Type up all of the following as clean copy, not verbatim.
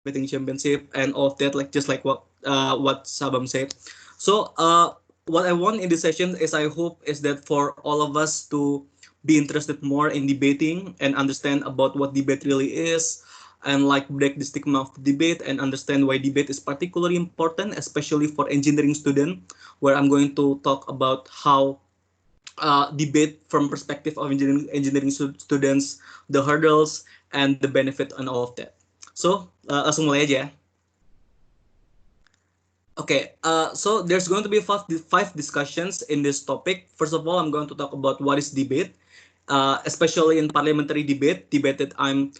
debating championship and all of that, like just like what Sabam said. So what I want in this session is I hope is that for all of us to be interested more in debating and understand about what debate really is, and like break the stigma of debate and understand why debate is particularly important, especially for engineering student, where I'm going to talk about how debate from perspective of engineering students, the hurdles and the benefit and all of that. So langsung mulai aja. Okay, so there's going to be five discussions in this topic. First of all, I'm going to talk about what is debate, especially in parliamentary debate that I'm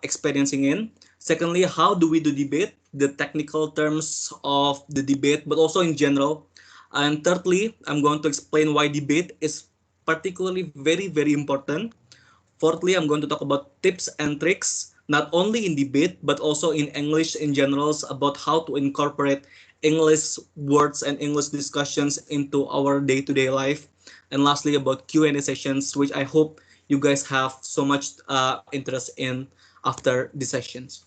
experiencing in. Secondly, how do we do debate, the technical terms of the debate, but also in general. And thirdly, I'm going to explain why debate is particularly very important. Fourthly, I'm going to talk about tips and tricks, not only in debate, but also in English in general, about how to incorporate English words and English discussions into our day-to-day life. And lastly, about Q&A sessions, which I hope you guys have so much interest in after the sessions.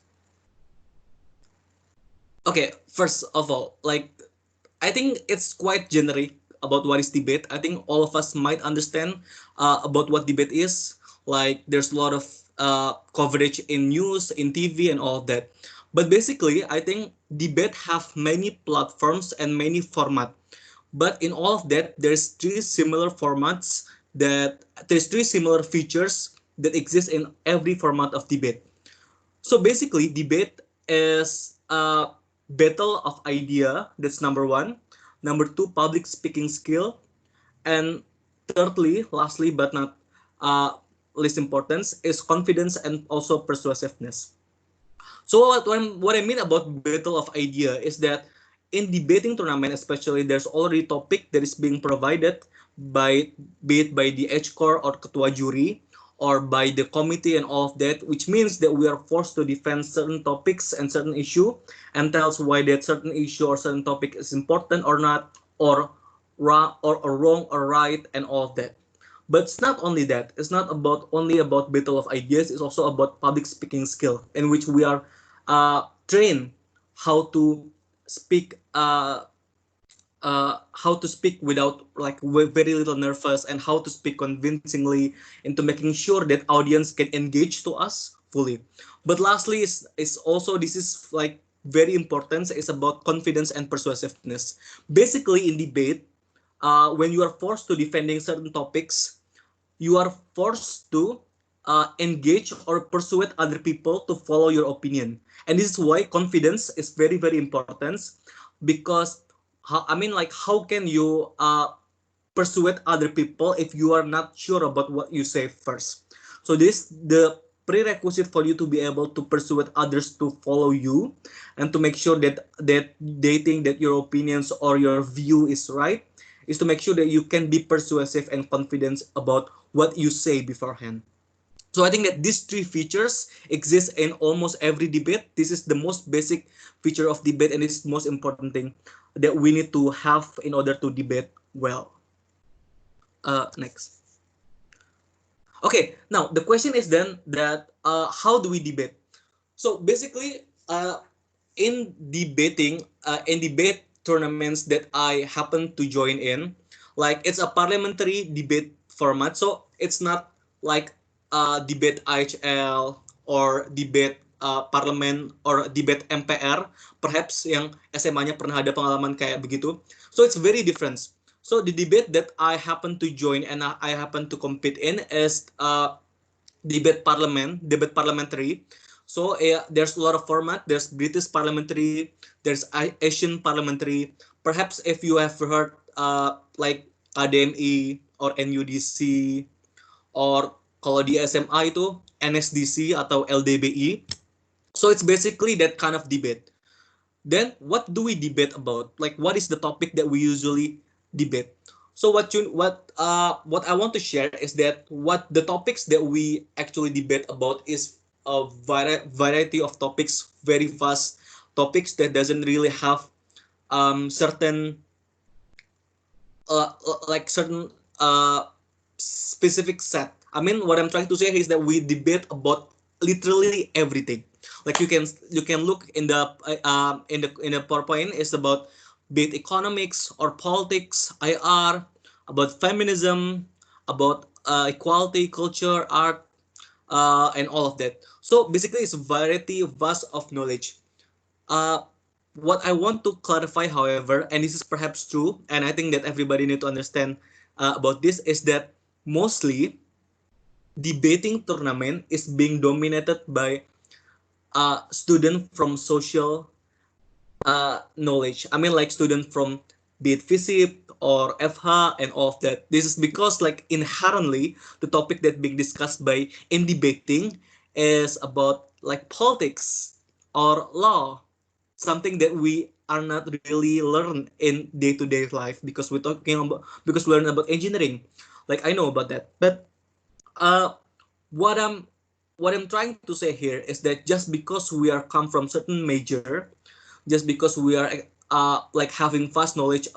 Okay, first of all, like, I think it's quite generic about what is debate. I think all of us might understand about what debate is. Like, there's a lot of coverage in news, in TV, and all of that. But basically, I think debate have many platforms and many format. But in all of that, there's three similar formats there's three similar features that exist in every format of debate. So basically, debate is a battle of idea. That's number one. Number two, public speaking skill. And thirdly, lastly, but not least importance, is confidence and also persuasiveness. So what I mean about battle of idea is that in debating tournament, especially, there's already topic that is being provided by, be it by the H core or ketua juri, or by the committee and all of that, which means that we are forced to defend certain topics and certain issue, and tells why that certain issue or certain topic is important or not, or wrong or right and all of that. But it's not only that. It's not only about battle of ideas. It's also about public speaking skill, in which we are trained how to speak how to speak without, like, very little nervous, and how to speak convincingly into making sure that audience can engage to us fully. But lastly is also, this is like very important, is about confidence and persuasiveness. Basically, in debate, when you are forced to defending certain topics, you are forced to engage or persuade other people to follow your opinion. And this is why confidence is very important, because I mean, like, how can you persuade other people if you are not sure about what you say first? So this the prerequisite for you to be able to persuade others to follow you, and to make sure that they think that your opinions or your view is right, is to make sure that you can be persuasive and confident about what you say beforehand. So I think that these three features exist in almost every debate. This is the most basic feature of debate, and it's the most important thing that we need to have in order to debate well. Next. Okay, now the question is then that how do we debate? So basically, in debating, in debate tournaments that I happen to join in, like, it's a parliamentary debate format. So it's not like debate IHL or debate parlemen or debate MPR, perhaps yang SMA-nya pernah ada pengalaman kayak begitu. So it's very different. So the debate that I happen to join and I happen to compete in is debate parliamentary. So there's a lot of format. There's British parliamentary, there's Asian parliamentary. Perhaps if you have heard like KDMI or NUDC, or kalau di SMA itu NSDC atau LDBI. So it's basically that kind of debate. Then what do we debate about? Like, what is the topic that we usually debate? So what I want to share is that what the topics that we actually debate about is a variety of topics, very vast topics that doesn't really have certain like certain specific set. I mean, what I'm trying to say is that we debate about literally everything. Like you can look in the PowerPoint is about be it economics or politics, IR, about feminism, about equality, culture, art, and all of that. So basically, it's a variety vast of knowledge. Uh, what I want to clarify, however, and this is perhaps true, and I think that everybody need to understand about this, is that mostly debating tournament is being dominated by student from social knowledge. I mean, like student from be it physics or FH and all of that. This is because like inherently the topic that being discussed by in debating is about like politics or law, something that we are not really learn in day-to-day life because we're talking about because we learn about engineering. Like I know about that, but uh, what I'm what I'm trying to say here is that just because we are come from certain major, just because we are like having vast knowledge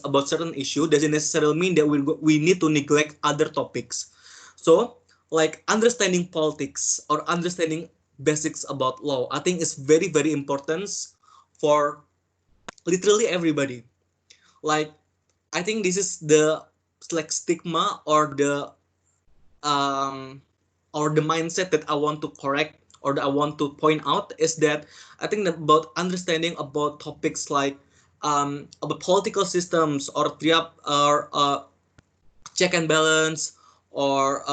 about certain issue doesn't necessarily mean that we need to neglect other topics. So like understanding politics or understanding basics about law, I think is very important for literally everybody. Like I think this is the like stigma um or the mindset that I want to correct or that I want to point out is that I think that about understanding about topics like about political systems or triap or check and balance or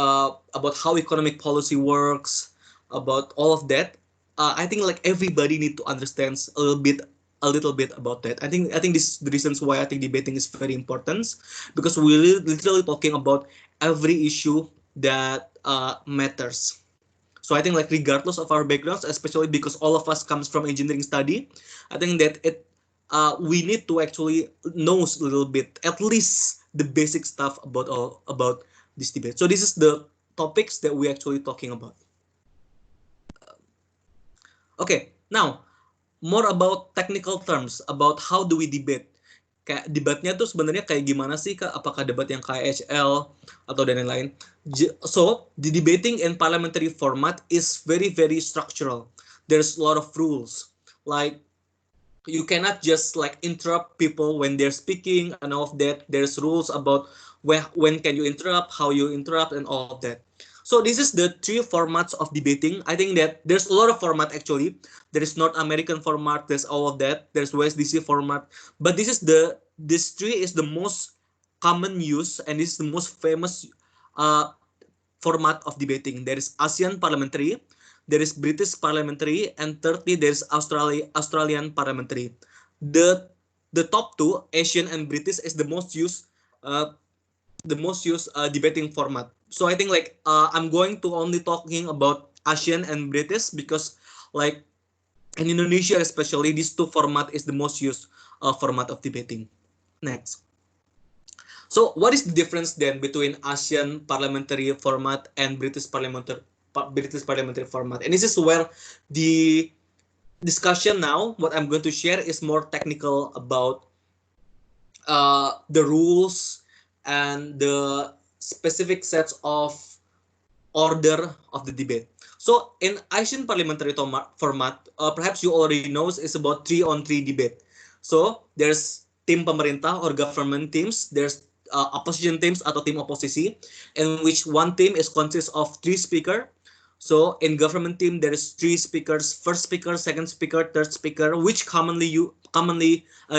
about how economic policy works, about all of that. I think like everybody need to understand a little bit about that. I think this is the reasons why I think debating is very important because we're literally talking about every issue that matters. So I think like regardless of our backgrounds, especially because all of us comes from engineering study, I think that we need to actually know a little bit, at least the basic stuff about this debate. So this is the topics that we actually talking about. Okay, now more about technical terms about how do we debate. Kayak debatnya tuh sebenarnya kayak gimana sih Kak? Apakah debat yang KHL atau dan lain-lain? So, the debating in parliamentary format is very structural. There's a lot of rules. Like you cannot just like interrupt people when they're speaking and all of that. There's rules about when can you interrupt, how you interrupt, and all of that. So this is the three formats of debating. I think that there's a lot of format actually. There is North American format. There's all of that. There's West DC format. But this three is the most common use and this is the most famous uh, format of debating. There is ASEAN parliamentary, there is British parliamentary, and thirdly there is Australian parliamentary. The the top two, Asian and British, is uh, the most used debating format. So I think like I'm going to only talking about Asian and British because like in Indonesia especially these two format is the most used format of debating. Next. So what is the difference then between ASEAN parliamentary format and British parliamentary format? And this is where the discussion now, what I'm going to share is more technical about the rules and the specific sets of order of the debate. So in Asian parliamentary format, perhaps you already know is about 3-on-3 debate. So there's tim pemerintah or government teams, there's opposition teams atau tim oposisi, in which one team is consists of 3 speakers. So in government team there is 3 speakers: first speaker, second speaker, third speaker, which commonly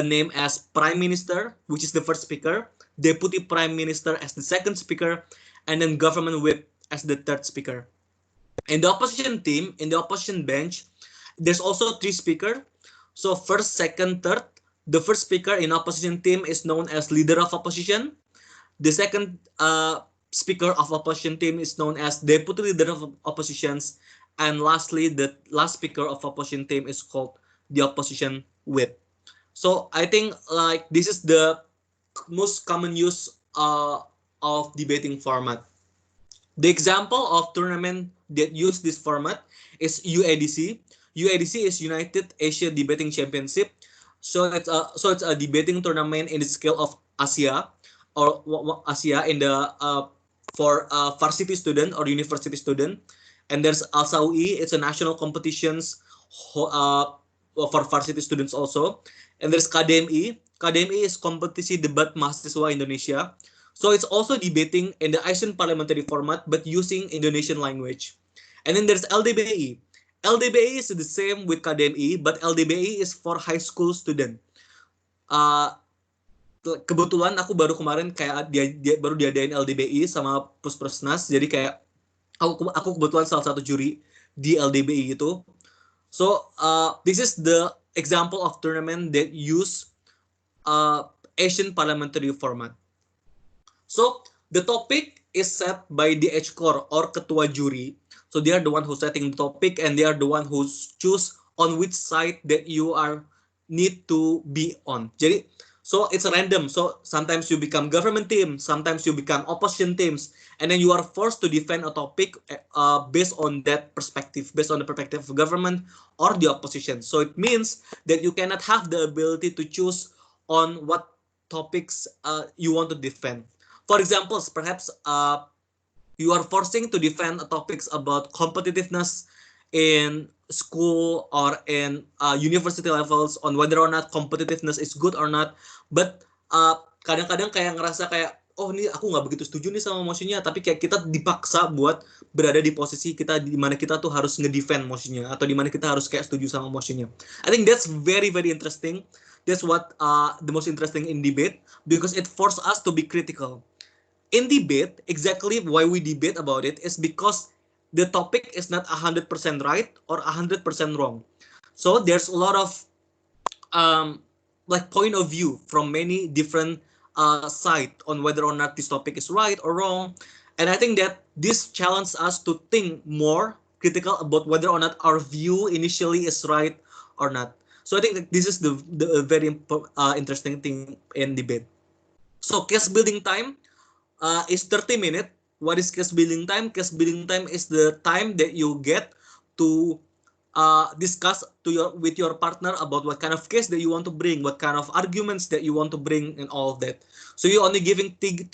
named as prime minister, which is the first speaker, deputy prime minister as the second speaker, and then government whip as the third speaker. In the opposition team, in the opposition bench, there's also 3 speakers. So first, second, third. The first speaker in opposition team is known as leader of opposition. The second speaker of opposition team is known as deputy leader of oppositions. And lastly, the last speaker of opposition team is called the opposition whip. So I think like this is the most common use of debating format. The example of tournament that use this format is UADC. UADC is United Asia Debating Championship. So it's a debating tournament in the scale of Asia or Asia in the for varsity student or university student. And there's ASAUI, it's a national competitions for varsity students also. And there's KDMI. KDMI is Kompetisi Debat Mahasiswa Indonesia. So it's also debating in the Asian parliamentary format, but using Indonesian language. And then there's LDBI. LDBI is the same with KDMI, but LDBI is for high school student. Uh, Kebetulan aku baru kemarin kayak dia baru diadain LDBI sama Puspresnas, jadi kayak aku kebetulan salah satu juri di LDBI itu. So this is the example of tournament that use Asian parliamentary format. So the topic is set by the HCOR or ketua juri. So they are the one who's setting the topic, and they are the one who choose on which side that you are need to be on. Jadi so it's random. So sometimes you become government team, sometimes you become opposition teams, and then you are forced to defend a topic based on that perspective, based on the perspective of government or the opposition. So it means that you cannot have the ability to choose on what topics you want to defend. For example, perhaps you are forcing to defend topics about competitiveness in school or in university levels on whether or not competitiveness is good or not. But kadang-kadang kayak ngerasa kayak, oh ini aku nggak begitu setuju nih sama motionnya, tapi kayak kita dipaksa buat berada di posisi kita di mana kita tuh harus ngedefend motionnya, atau di mana kita harus kayak setuju sama motionnya. I think that's very very interesting. That's what the most interesting in debate, because it forces us to be critical. In debate, exactly why we debate about it is because the topic is not 100% right or 100% wrong. So there's a lot of like point of view from many different side on whether or not this topic is right or wrong. And I think that this challenges us to think more critical about whether or not our view initially is right or not. So I think that this is the very interesting thing in debate. So case building time is 30 minutes. What is case building time? Case building time is the time that you get to discuss with your partner about what kind of case that you want to bring, what kind of arguments that you want to bring, and all of that. So you're only giving 30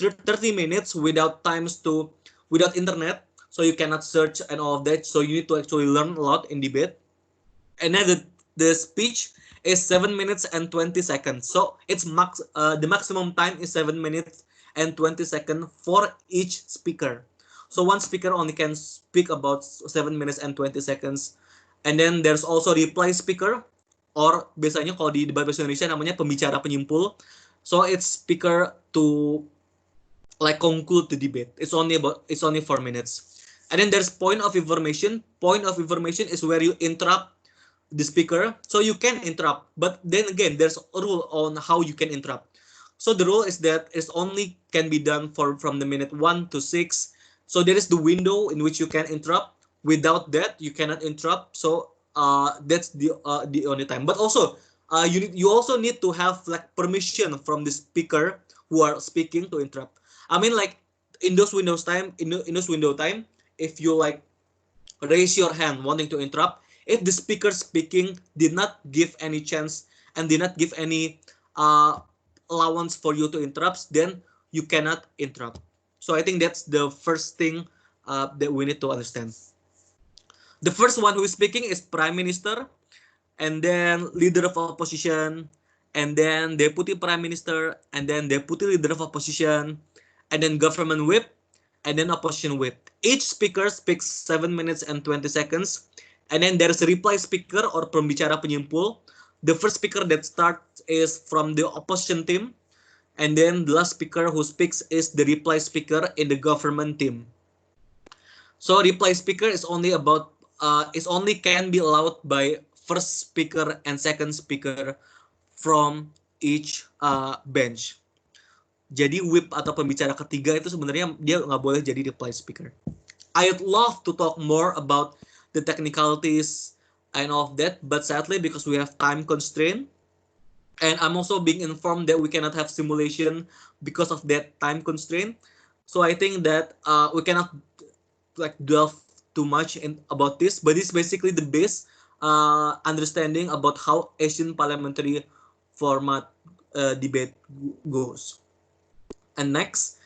minutes without without internet, so you cannot search and all of that. So you need to actually learn a lot in debate. And then the speech is 7 minutes and 20 seconds. So it's the maximum time is 7 minutes and 20 seconds for each speaker. So one speaker only can speak about 7 minutes and 20 seconds. And then there's also reply speaker, or biasanya kalau di debat bahasa Indonesia namanya pembicara penyimpul. So it's speaker to like conclude the debate. It's only 4 minutes. And then there's point of information. Point of information is where you interrupt the speaker. So you can interrupt, but then again, there's a rule on how you can interrupt. So the rule is that it only can be done from the minute 1 to 6. So there is the window in which you can interrupt. Without that, you cannot interrupt. So that's the only time. But also, you also need to have like permission from the speaker who are speaking to interrupt. I mean, like in those window time, if you like raise your hand wanting to interrupt, if the speaker speaking did not give any chance and did not give any allowance for you to interrupt, then you cannot interrupt. So I think that's the first thing that we need to understand. The first one who is speaking is Prime Minister, and then Leader of Opposition, and then Deputy Prime Minister, and then Deputy Leader of Opposition, and then Government Whip, and then Opposition Whip. Each speaker speaks 7 minutes and 20 seconds, and then there's a reply speaker or pembicara penyimpul. The first speaker that starts is from the opposition team, and then the last speaker who speaks is the reply speaker in the government team. So reply speaker is only can be allowed by first speaker and second speaker from each bench. Jadi whip atau pembicara ketiga itu sebenarnya dia nggak boleh jadi reply speaker. I'd love to talk more about the technicalities and all of that, but sadly because we have time constraint, and I'm also being informed that we cannot have simulation because of that time constraint. So I think that we cannot like delve too much about this, but it's basically the base understanding about how Asian parliamentary format debate goes. And next,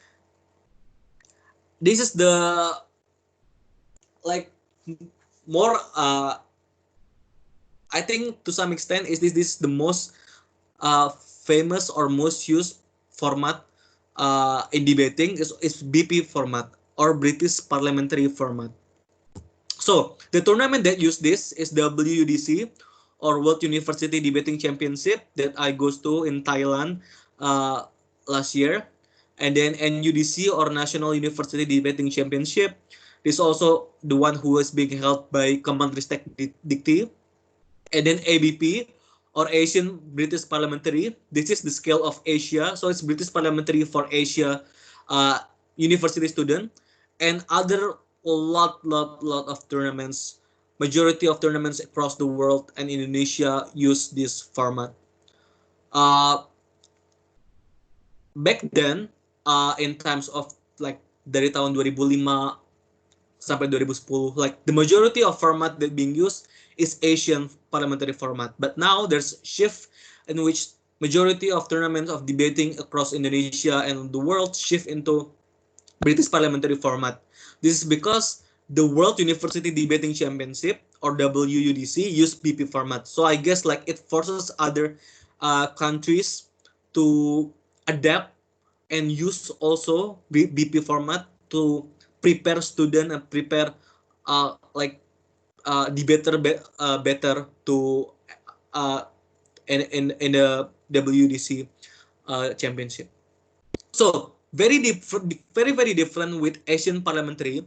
this is the like more. I think to some extent is this the most famous or most used format in debating is BP format or British Parliamentary format. So the tournament that use this is WUDC or World University Debating Championship that I goes to in Thailand uh, last year, and then NUDC or National University Debating Championship. This is also the one who is being held by Kemenristek Dikti, and then ABP or Asian British Parliamentary. This is the scale of Asia, so it's British Parliamentary for Asia uh, university student, and other lot of tournaments. Majority of tournaments across the world and Indonesia use this format. Uh, Back then, in times of like dari tahun 2005 sampai 2010, like the majority of format that being used is Asian parliamentary format. But now there's shift in which majority of tournaments of debating across Indonesia and the world shift into British parliamentary format. This is because the World University Debating Championship or WUDC use BP format. So I guess like it forces other countries to adapt and use also BP format to prepare student and prepare like debater better to uh, in the WDC championship. So very different with Asian parliamentary.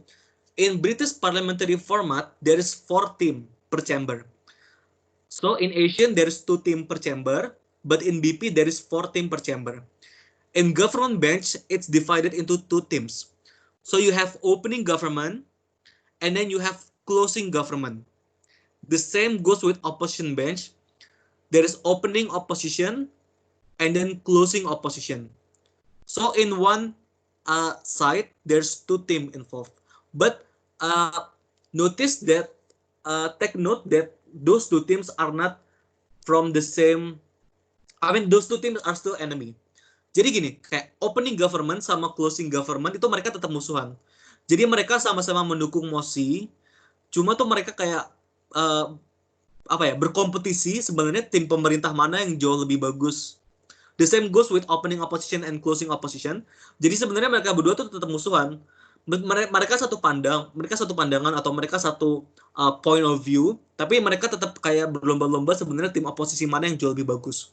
In British parliamentary format, there is 4 team per chamber. So in Asian there is 2 team per chamber, but in BP there is 4 team per chamber. In government bench, it's divided into 2 teams. So you have opening government, and then you have closing government. The same goes with opposition bench. There is opening opposition and then closing opposition. So in one side, there's 2 teams involved. But notice that, take note that those 2 teams are not from the same, I mean those 2 teams are still enemy. Jadi gini, kayak opening government sama closing government itu mereka tetap musuhan. Jadi mereka sama-sama mendukung mosi, cuma tuh mereka kayak apa ya, berkompetisi sebenarnya tim pemerintah mana yang jauh lebih bagus. The same goes with opening opposition and closing opposition. Jadi sebenarnya mereka berdua tuh tetap musuhan. Mereka satu pandangan atau mereka satu point of view, tapi mereka tetap kayak berlomba-lomba sebenarnya tim oposisi mana yang jauh lebih bagus.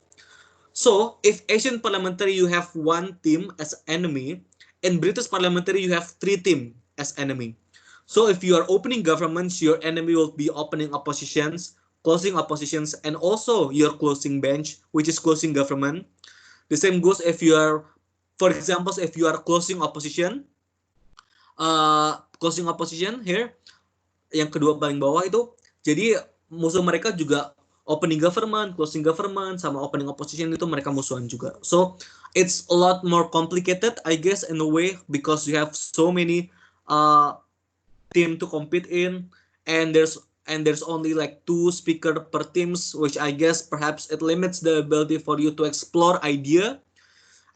So, if Asian parliamentary you have 1 team as enemy, in British parliamentary you have 3 teams as enemy. So, if you are opening governments, your enemy will be opening oppositions, closing oppositions, and also your closing bench, which is closing government. The same goes if you are, for example, if you are closing opposition here, yang kedua paling bawah itu, jadi musuh mereka juga opening government, closing government, sama opening opposition itu mereka musuhan juga. So it's a lot more complicated, I guess, in a way, because you have so many team to compete in, and there's only like 2 speaker per teams, which I guess perhaps it limits the ability for you to explore idea.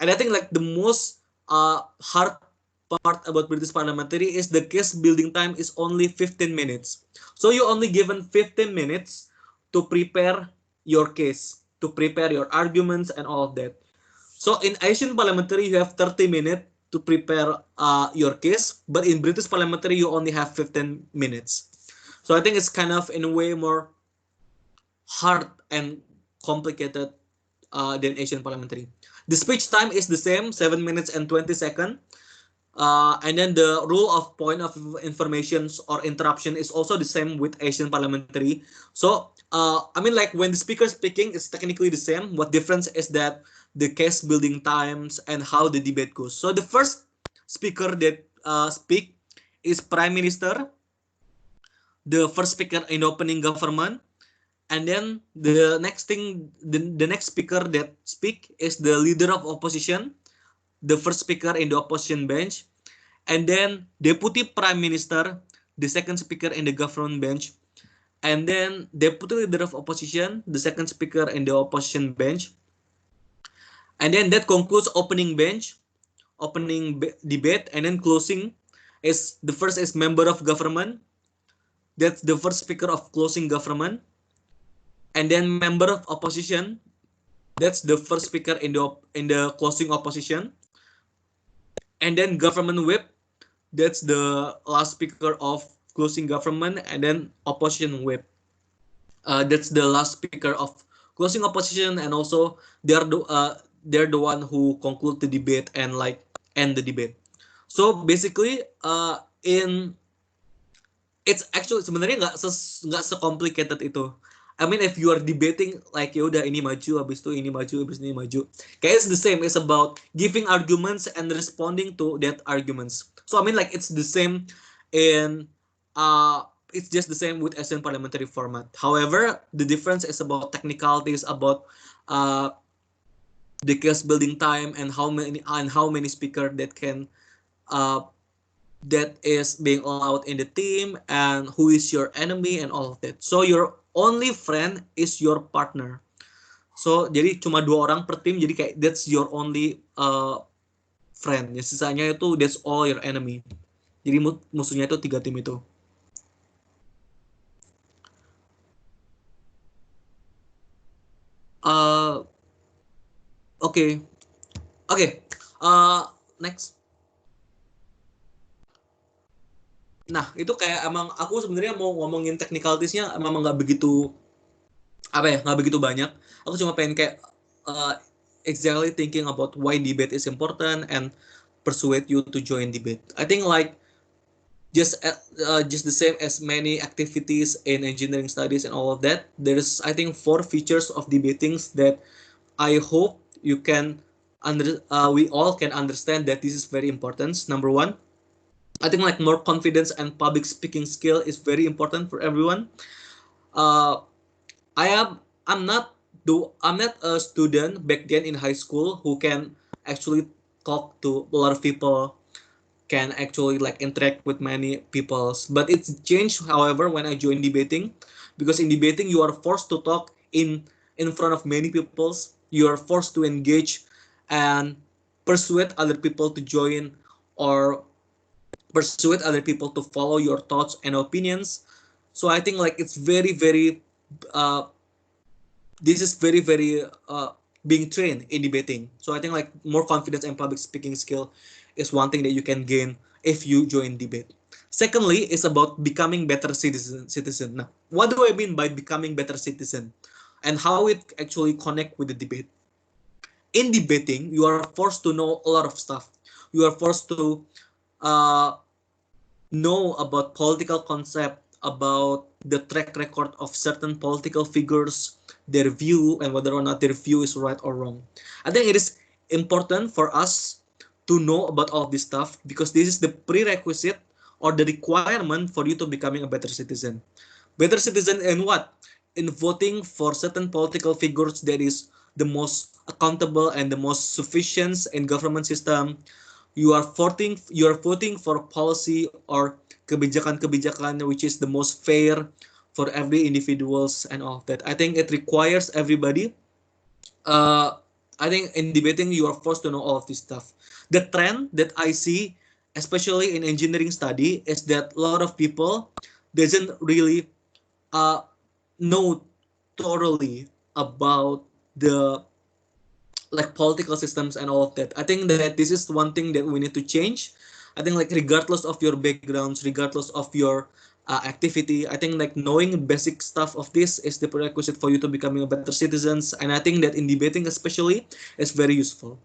And I think like the most hard part about British parliamentary is the case building time is only 15 minutes. So you only given 15 minutes to prepare your case, to prepare your arguments and all of that. So in Asian parliamentary, you have 30 minutes to prepare your case, but in British parliamentary, you only have 15 minutes. So I think it's kind of in a way more hard and complicated than Asian parliamentary. The speech time is the same, 7 minutes and 20 seconds. And then the rule of point of information or interruption is also the same with Asian parliamentary. So I mean, like when the speaker is speaking, it's technically the same. What difference is that the case building times and how the debate goes. So the first speaker that speak is Prime Minister, the first speaker in the opening government, and then the next thing, the next speaker that speak is the leader of opposition, the first speaker in the opposition bench, and then Deputy Prime Minister, the second speaker in the government bench, and then Deputy Leader of Opposition, the second speaker in the opposition bench, and then that concludes opening bench, opening debate, and then closing is the first is member of government, That's the first speaker of closing government. And then member of opposition, that's the first speaker in the closing opposition. And then government whip, that's the last speaker of closing government. And then opposition whip, that's the last speaker of closing opposition. And also they're the one who conclude the debate and like end the debate. So basically in it's actually sebenarnya nggak secomplicated itu. I mean if you are debating like ya udah ini maju habis itu ini maju habis ini maju. Kayak it's the same. It's about giving arguments and responding to that arguments. So I mean like it's the same in it's just the same with Asian parliamentary format. However, the difference is about technicalities, about uh, the case building time and how many speaker that can uh, that is being allowed in the team and who is your enemy and all of that. So your only friend is your partner. So jadi cuma 2 orang per tim, jadi kayak that's your only friend. Ya sisanya itu that's all your enemy. Jadi musuhnya itu 3 tim itu. Oke. Next. Nah itu kayak emang aku sebenarnya mau ngomongin technicalitiesnya emang nggak begitu nggak begitu banyak. Aku cuma pengen kayak exactly thinking about why debate is important and persuade you to join debate. I think like just the same as many activities in engineering studies and all of that, there's I think 4 features of debating that I hope you can we all can understand that this is very important. Number 1, I think like more confidence and public speaking skill is very important for everyone. I'm not a student back then in high school who can actually talk to a lot of people, can actually like interact with many people. But it's changed, however, when I joined debating, because in debating you are forced to talk in front of many people. You are forced to engage and persuade other people to join or persuade other people to follow your thoughts and opinions. So I think like it's very uh, this is very being trained in debating. So I think like more confidence and public speaking skill is one thing that you can gain if you join debate. Secondly, is about becoming better citizen. Now, what do I mean by becoming better citizen, and how it actually connect with the debate? In debating, you are forced to know a lot of stuff. You are forced to uh, know about political concept, about the track record of certain political figures, their view, and whether or not their view is right or wrong. I think it is important for us to know about all of this stuff because this is the prerequisite or the requirement for you to becoming a better citizen. Better citizen in what? In voting for certain political figures that is the most accountable and the most sufficient in government system. You are voting for policy or kebijakan-kebijakan which is the most fair for every individuals and all of that. I think it requires everybody. I think in debating you are forced to know all of this stuff. The trend that I see, especially in engineering study, is that a lot of people doesn't really uh, know thoroughly about the like political systems and all of that. I think that this is one thing that we need to change. I think like regardless of your backgrounds, regardless of your activity, I think like knowing basic stuff of this is the prerequisite for you to becoming a better citizens. And I think that in debating especially is very useful.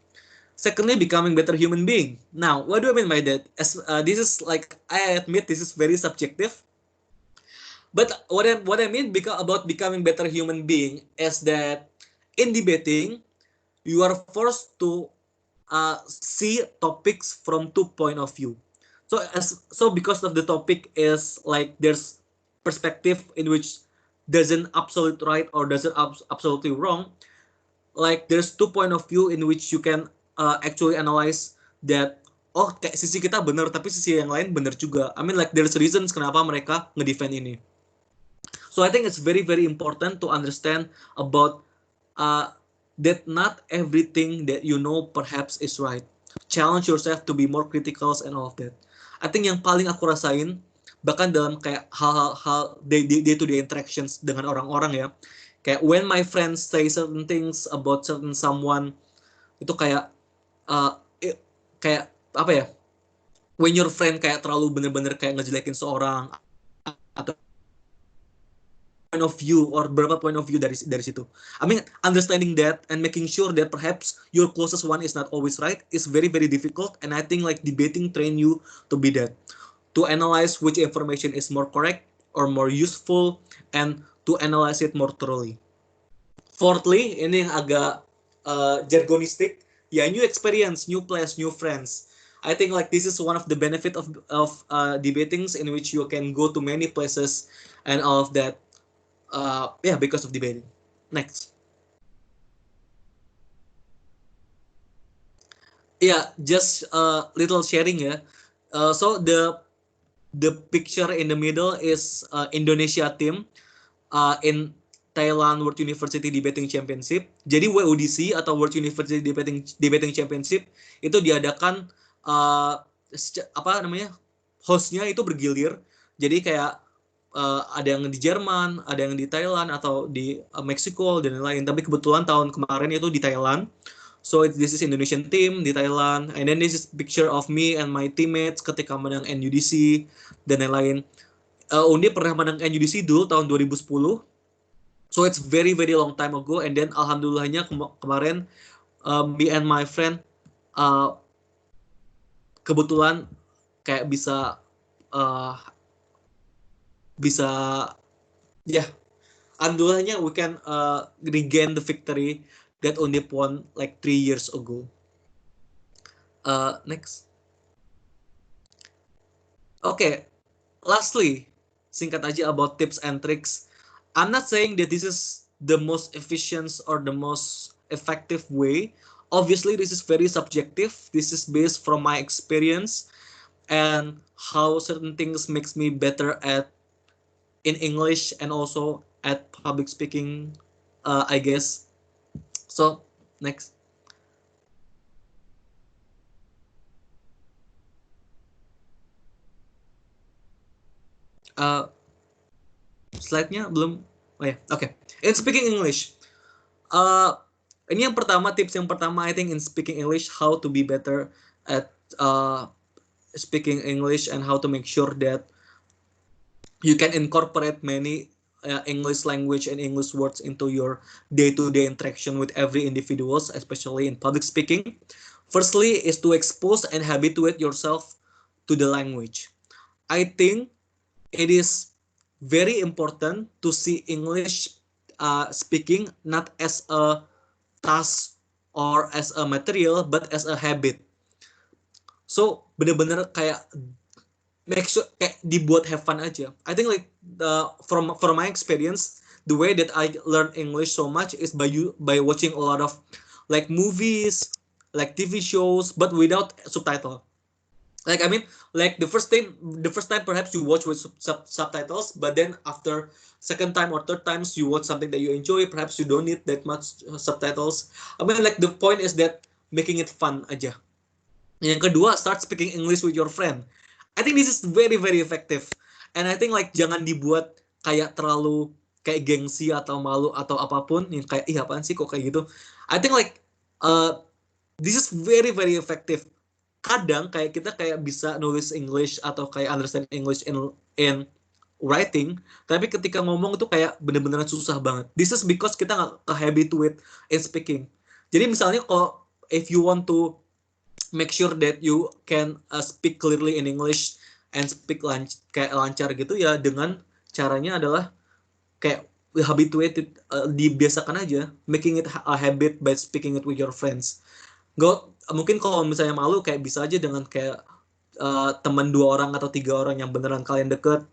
Secondly, becoming better human being. Now, what do I mean by that? As this is like I admit this is very subjective. But what I mean about becoming better human being is that in debating you are forced to see topics from 2 point of view. So because of the topic is like there's perspective in which doesn't absolute right or doesn't absolutely wrong. Like there's 2 point of view in which you can actually analyze that oh kayak sisi kita benar tapi sisi yang lain benar juga. I mean like there's reasons kenapa mereka ngedefend ini. So I think it's very important to understand about uh, that not everything that you know perhaps is right. Challenge yourself to be more critical and all of that. I think yang paling aku rasain bahkan dalam kayak hal-hal day to day interactions dengan orang-orang ya. Kayak when my friends say certain things about certain someone, itu kayak uh, kayak apa ya, when your friend kayak terlalu bener-bener kayak ngejelekin seorang, atau point of view or berapa point of view dari situ. I mean, understanding that and making sure that perhaps your closest one is not always right is very very difficult, and I think like debating train you to be that, to analyze which information is more correct or more useful, and to analyze it more thoroughly. Fourthly, ini yang agak jargonistik, ya, new experience, new place, new friends. I think like this is one of the benefit of debatings, in which you can go to many places and all of that. Yeah, because of debating. Next. Yeah, just a little sharing ya. So the picture in the middle is Indonesia team in Thailand World University Debating Championship. Jadi WUDC atau World University Debating Championship itu diadakan apa namanya, hostnya itu bergilir. Jadi kayak ada yang di Jerman, ada yang di Thailand atau di Meksiko dan lain-lain. Tapi kebetulan tahun kemarin itu di Thailand. So this is Indonesian team di Thailand, and then this is picture of me and my teammates ketika menang NUDC dan lain-lain. Undi pernah menang NUDC dulu tahun 2010. So it's very very long time ago, and then alhamdulillahnya kemarin me and my friend kebetulan kayak bisa ya, alhamdulillahnya we can regain the victory that Undip won like 3 years ago. Next. Okay, lastly, singkat aja about tips and tricks. I'm not saying that this is the most efficient or the most effective way. Obviously, this is very subjective. This is based from my experience and how certain things makes me better at in English and also at public speaking, I guess. So, next. Slide-nya belum. Oh ya, oke. In speaking English. Ini yang pertama, tips yang pertama, I think in speaking English, how to be better at speaking English and how to make sure that you can incorporate many English language and English words into your day-to-day interaction with every individuals, especially in public speaking. Firstly, is to expose and habituate yourself to the language. I think it is very important to see English speaking not as a task or as a material, but as a habit. So bener-bener kayak make sure kayak dibuat have fun aja. I think like from my experience, the way that I learn English so much is by watching a lot of like movies, like TV shows, but without subtitle. Like I mean, like the first time perhaps you watch with subtitles, but then after second time or third times you watch something that you enjoy, perhaps you don't need that much subtitles. I mean, like the point is that making it fun aja. Yang kedua, start speaking English with your friend. I think this is very very effective, and I think like jangan dibuat kayak terlalu kayak gengsi atau malu atau apapun yang kayak ih apaan sih kok kayak gitu. I think like this is very very effective. Kadang kayak kita kayak bisa nulis English atau kayak understand English in writing, tapi ketika ngomong itu kayak bener-beneran susah banget. This is because kita nggak ke-habituate in speaking. Jadi misalnya kalau if you want to make sure that you can speak clearly in English and speak kayak lancar gitu ya, dengan caranya adalah kayak habituated, dibiasakan aja, making it a habit by speaking it with your friends. Mungkin kalau misalnya malu kayak bisa aja dengan kayak teman 2 orang atau 3 orang yang beneran kalian deket.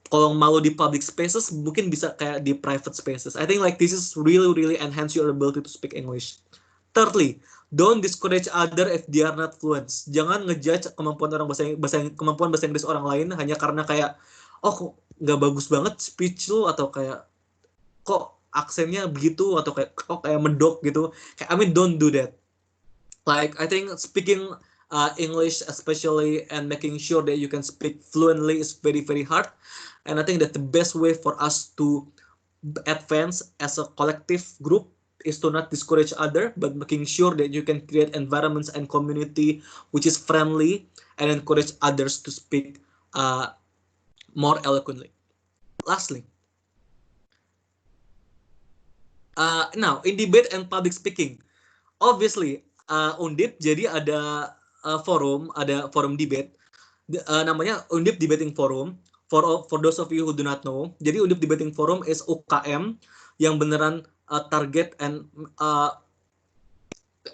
Kalau malu di public spaces mungkin bisa kayak di private spaces. I think like this is really really enhance your ability to speak English. Thirdly, don't discourage other if they are not fluent. Jangan ngejudge kemampuan kemampuan bahasa Inggris orang lain hanya karena kayak oh kok nggak bagus banget speech lu, atau kayak kok aksennya begitu, atau kayak kok kayak medok gitu. Kayak I mean don't do that. Like I think speaking English especially, and making sure that you can speak fluently is very very hard. And I think that the best way for us to advance as a collective group is to not discourage other, but making sure that you can create environments and community which is friendly and encourage others to speak more eloquently. Lastly, now in debate and public speaking, obviously Undip jadi ada forum debate, namanya Undip Debating Forum. For those of you who do not know, jadi Undip Debating Forum is UKM yang beneran target and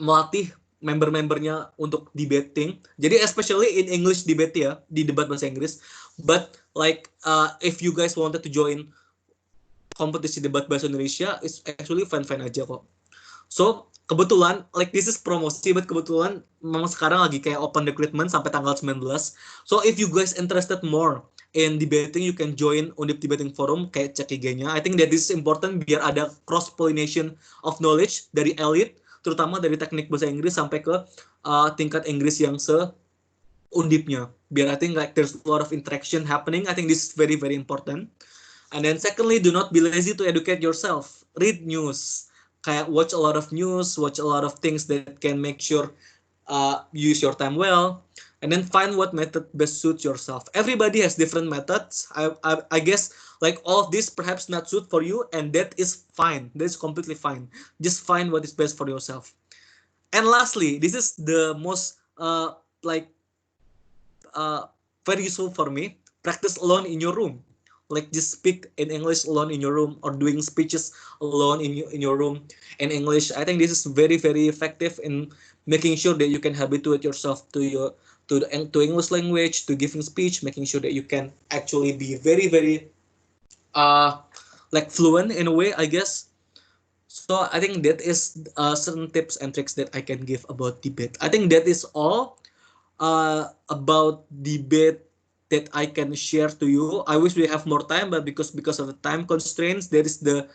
melatih member-membernya untuk debating. Jadi especially in English debate ya, di debat bahasa Inggris. But like if you guys wanted to join kompetisi debat bahasa Indonesia, it's actually fine-fine aja kok. So kebetulan, like this is promosi, but kebetulan memang sekarang lagi kayak open recruitment sampai tanggal 19. So if you guys interested more in debating, you can join Undip Debating Forum, kayak cek IG-nya. I think that this is important biar ada cross pollination of knowledge dari elite, terutama dari teknik bahasa Inggris sampai ke tingkat Inggris yang undipnya. Biar I think like there's a lot of interaction happening. I think this is very very important. And then secondly, do not be lazy to educate yourself. Read news. Kayak watch a lot of news, watch a lot of things that can make sure use your time well. And then find what method best suits yourself. Everybody has different methods. I guess like all of this perhaps not suit for you, and that is fine. That is completely fine. Just find what is best for yourself. And lastly, this is the most like very useful for me. Practice alone in your room. Like just speak in English alone in your room, or doing speeches alone in your room in English. I think this is very very effective in making sure that you can habituate yourself to to English language, to giving speech, making sure that you can actually be very very like fluent in a way, I guess. So I think that is certain tips and tricks that I can give about debate. I think that is all about debate that I can share to you. I wish we have more time, but because of the time constraints, there is the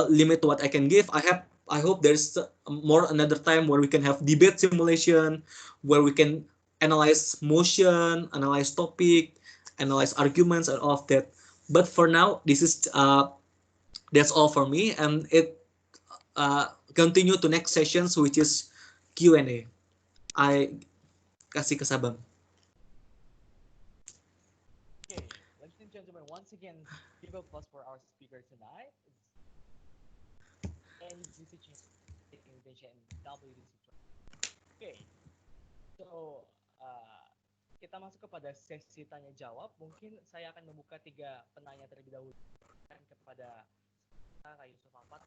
limit to what I can give. I hope there's more another time where we can have debate simulation, where we can analyze motion, analyze topic, analyze arguments, and all of that. But for now, this is that's all for me, and it continue to next sessions, which is Q&A. I kasih ke Sabang. Okay, ladies and gentlemen, once again, give a applause for our speaker tonight. And NGC Indonesia and WDC. Okay, so kita masuk kepada sesi tanya jawab. Mungkin saya akan membuka 3 penanya terlebih dahulu dan kepada Kak Yusuf Afat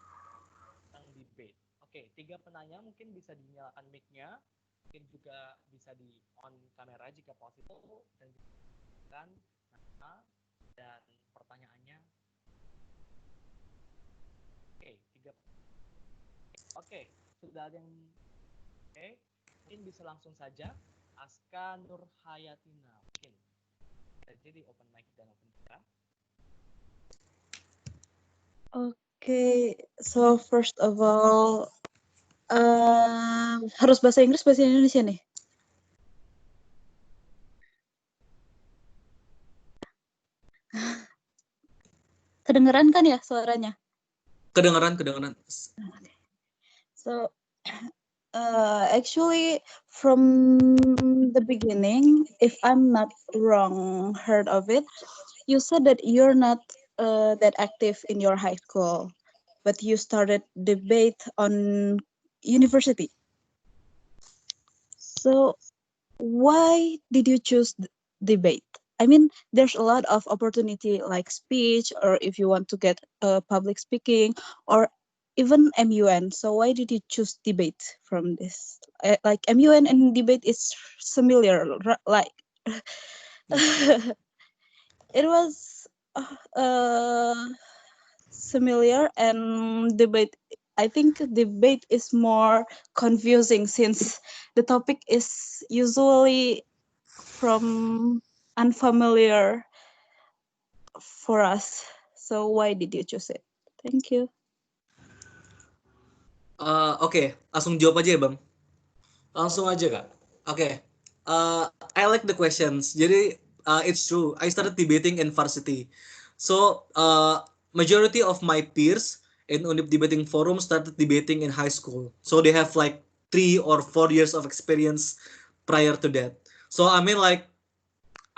tentang debate. Oke, 3 penanya mungkin bisa dinyalakan mic-nya, mungkin juga bisa di on kamera jika possible, dan nama dan pertanyaannya. Oke, 3. Oke, sudah ada yang mungkin bisa langsung saja. Aska Nurhayatina, mungkin jadi open mic dan open camera. Okay, so first of all, harus bahasa Inggris, bahasa Indonesia nih? Kedengeran kan ya suaranya? Kedengeran. So, actually, from the beginning, if I'm not wrong, heard of it, you said that you're not that active in your high school, but you started debate on university. So, why did you choose debate? I mean, there's a lot of opportunity like speech, or if you want to get public speaking, or even MUN. So why did you choose debate from this? Like MUN and debate is similar, like it was similar, and debate, I think debate is more confusing since the topic is usually from unfamiliar for us. So why did you choose it? Thank you. Oke, langsung jawab aja ya Bang. Langsung aja Kak. Oke. I like the questions. Jadi it's true. I started debating in varsity. So majority of my peers in Undip debating forum started debating in high school. So they have like 3 or 4 years of experience prior to that. So I mean like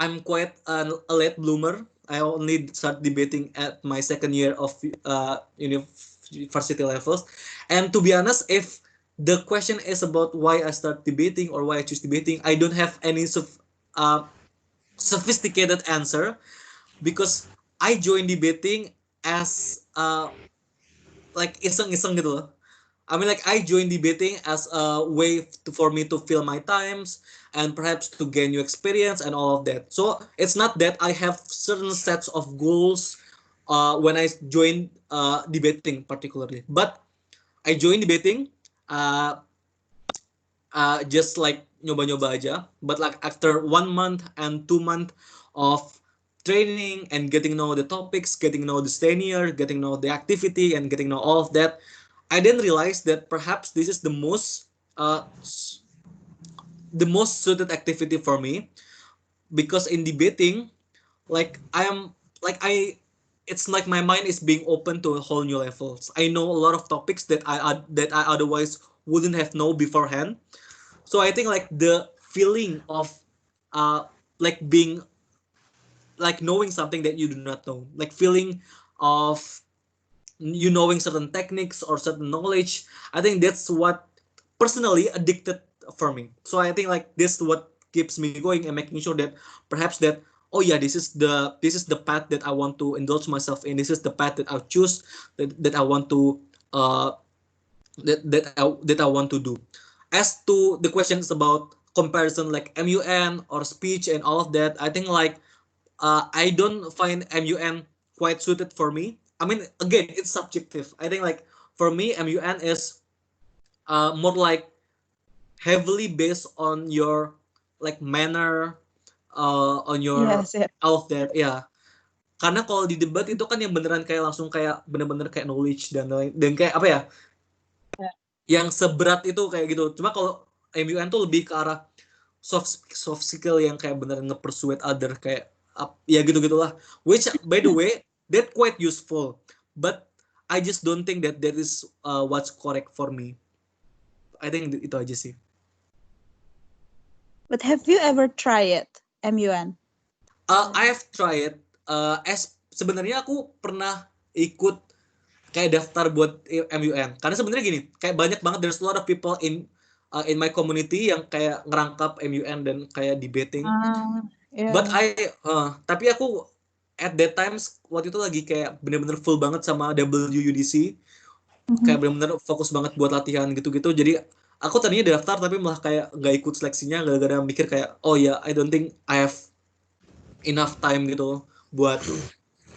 I'm quite a late bloomer. I only start debating at my second year of university levels. And to be honest, if the question is about why I start debating or why I choose debating, I don't have any uh, sophisticated answer because I joined debating as like iseng-iseng gitu loh. I mean, like I joined debating as a way for me to fill my times and perhaps to gain new experience and all of that. So it's not that I have certain sets of goals when I join debating particularly, but I joined debating uh, just like nyoba-nyoba aja. But like after 1 month and 2 month of training and getting know the topics, getting know the senior, getting know the activity, and getting know all of that, I then realized that perhaps this is uh, the most suited activity for me because in debating, like I am like I it's like my mind is being open to a whole new levels. I know a lot of topics that I otherwise wouldn't have know beforehand. So I think like the feeling of uh like being like knowing something that you do not know, like feeling of you knowing certain techniques or certain knowledge, I think that's what personally addicted for me. So I think like this what keeps me going and making sure that perhaps that oh yeah, this is the path that I want to indulge myself in, this is the path that I choose, that I want to uh that I want to do. As to the questions about comparison like MUN or speech and all of that, I think like I don't find MUN quite suited for me. I mean, again, it's subjective. I think like for me, MUN is more like heavily based on your like manner, on your Yes, yeah. all of that. Ya, karena kalau di debat itu kan yang beneran kayak langsung kayak bener-bener kayak knowledge dan lain dan kayak apa ya, Yeah. yang seberat itu kayak gitu. Cuma kalau MUN tuh lebih ke arah soft skill yang kayak beneran nge-persuade other kayak ya gitu-gitulah. Which by the way that quite useful. But I just don't think that that is what's correct for me. I think itu aja sih. But have you ever tried MUN? I have tried as sebenarnya aku pernah ikut kayak daftar buat MUN karena sebenarnya gini kayak banyak banget there's a lot of people in my community yang kayak ngerangkap MUN dan kayak debating. But Yeah. tapi aku at that times waktu itu lagi kayak bener-bener full banget sama WUDC, kayak bener-bener fokus banget buat latihan gitu-gitu. Jadi aku tadinya daftar tapi malah kayak nggak ikut seleksinya gara-gara mikir kayak oh ya I don't think I have enough time gitu buat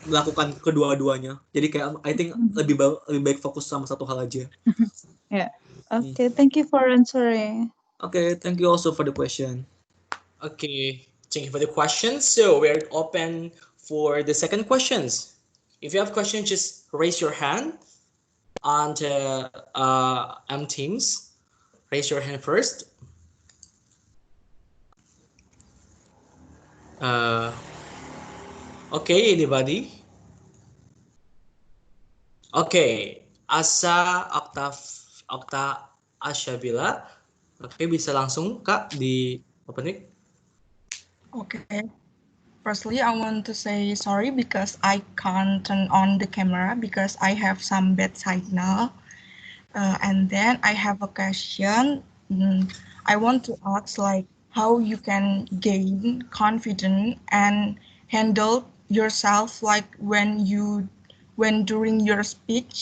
melakukan kedua-duanya. Jadi kayak I think lebih baik fokus sama satu hal aja. Yeah. Okay, thank you for answering. Okay, thank you also for the question. Okay, thank you for the questions. So we're open for the second questions. If you have questions, just raise your hand on the M Teams. Raise your hand first. Okay, anybody? Okay, Asa Okta Asyabila. Oke, bisa langsung Kak di opening. Okay. Firstly, I want to say sorry because I can't turn on the camera because I have some bad signal. And then I have a question. I want to ask like how you can gain confidence and handle yourself like when during your speak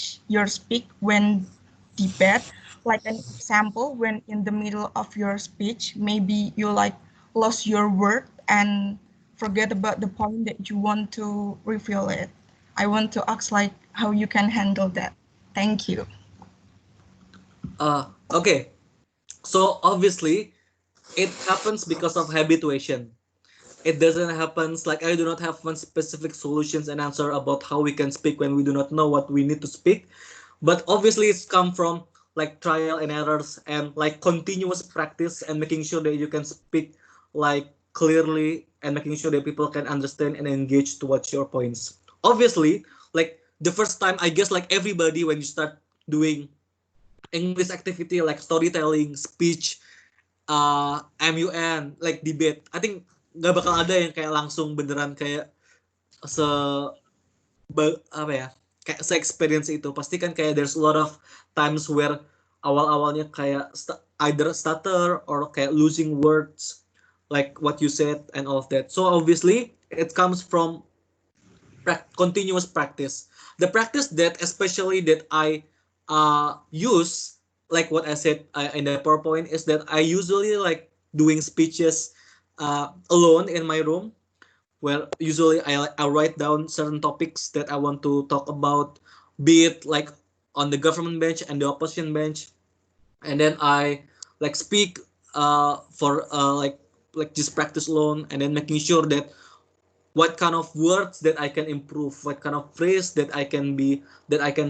when debate, like an example when in the middle of your speech maybe you like lost your word and forget about the point that you want to reveal it. I want to ask like how you can handle that. Thank you. Okay. So obviously it happens because of habituation. It doesn't happen like I do not have one specific solutions and answer about how we can speak when we do not know what we need to speak. But obviously it's come from like trial and errors and like continuous practice and making sure that you can speak like clearly and making sure that people can understand and engage towards your points. Obviously, like the first time, I guess like everybody when you start doing English activity like storytelling, speech, MUN, like debate, I think nggak bakal ada yang kayak langsung beneran kayak se apa ya, kayak se experience itu. Pasti kan kayak there's a lot of times where awal-awalnya kayak either stutter or kayak losing words like what you said and all of that. So obviously it comes from continuous practice. The practice that especially that I use, like what I said in the PowerPoint, is that I usually like doing speeches alone in my room, where usually I write down certain topics that I want to talk about, be it like on the government bench and the opposition bench, and then I like speak for like just practice alone, and then making sure that what kind of words that I can improve, what kind of phrase that I can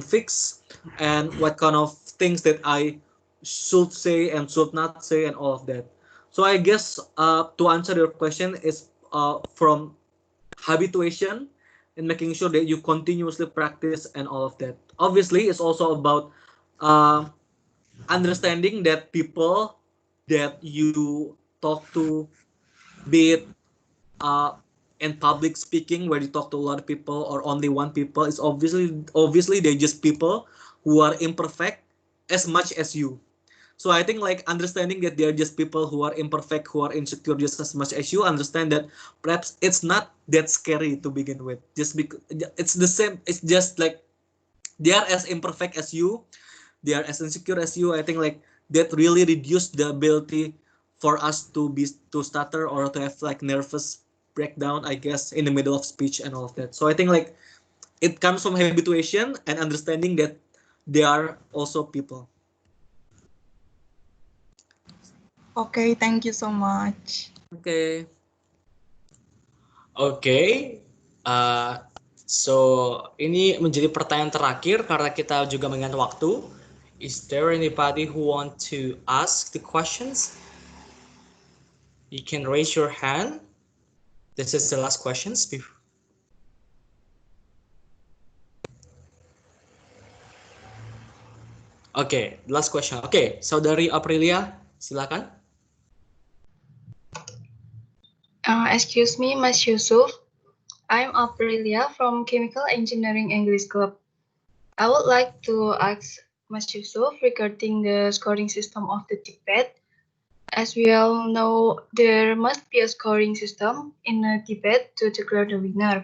fix, and what kind of things that I should say and should not say, and all of that. So I guess to answer your question is from habituation and making sure that you continuously practice and all of that. Obviously, it's also about uh, understanding that people that you talk to, be it uh, in public speaking where you talk to a lot of people or only one people, is obviously they're just people who are imperfect as much as you. So I think like understanding that they're just people who are imperfect, who are insecure just as much as you, understand that perhaps it's not that scary to begin with, just because it's the same, it's just like they are as imperfect as you, they are as insecure as you. I think like that really reduced the ability for us to stutter or to have like nervous breakdown, I guess, in the middle of speech and all of that. So I think like it comes from habituation and understanding that they are also people. Okay, thank you so much. Okay. Oke, so ini menjadi pertanyaan terakhir karena kita juga mengingat waktu. Is there anybody who want to ask the questions? You can raise your hand. This is the last questions. Oke, last question. Oke, Saudari Aprilia, silakan. Excuse me, Mas Yusuf. I'm Aprilia from Chemical Engineering English Club. I would like to ask Mas Yusuf regarding the scoring system of the debate. As we all know, there must be a scoring system in a debate to declare the winner.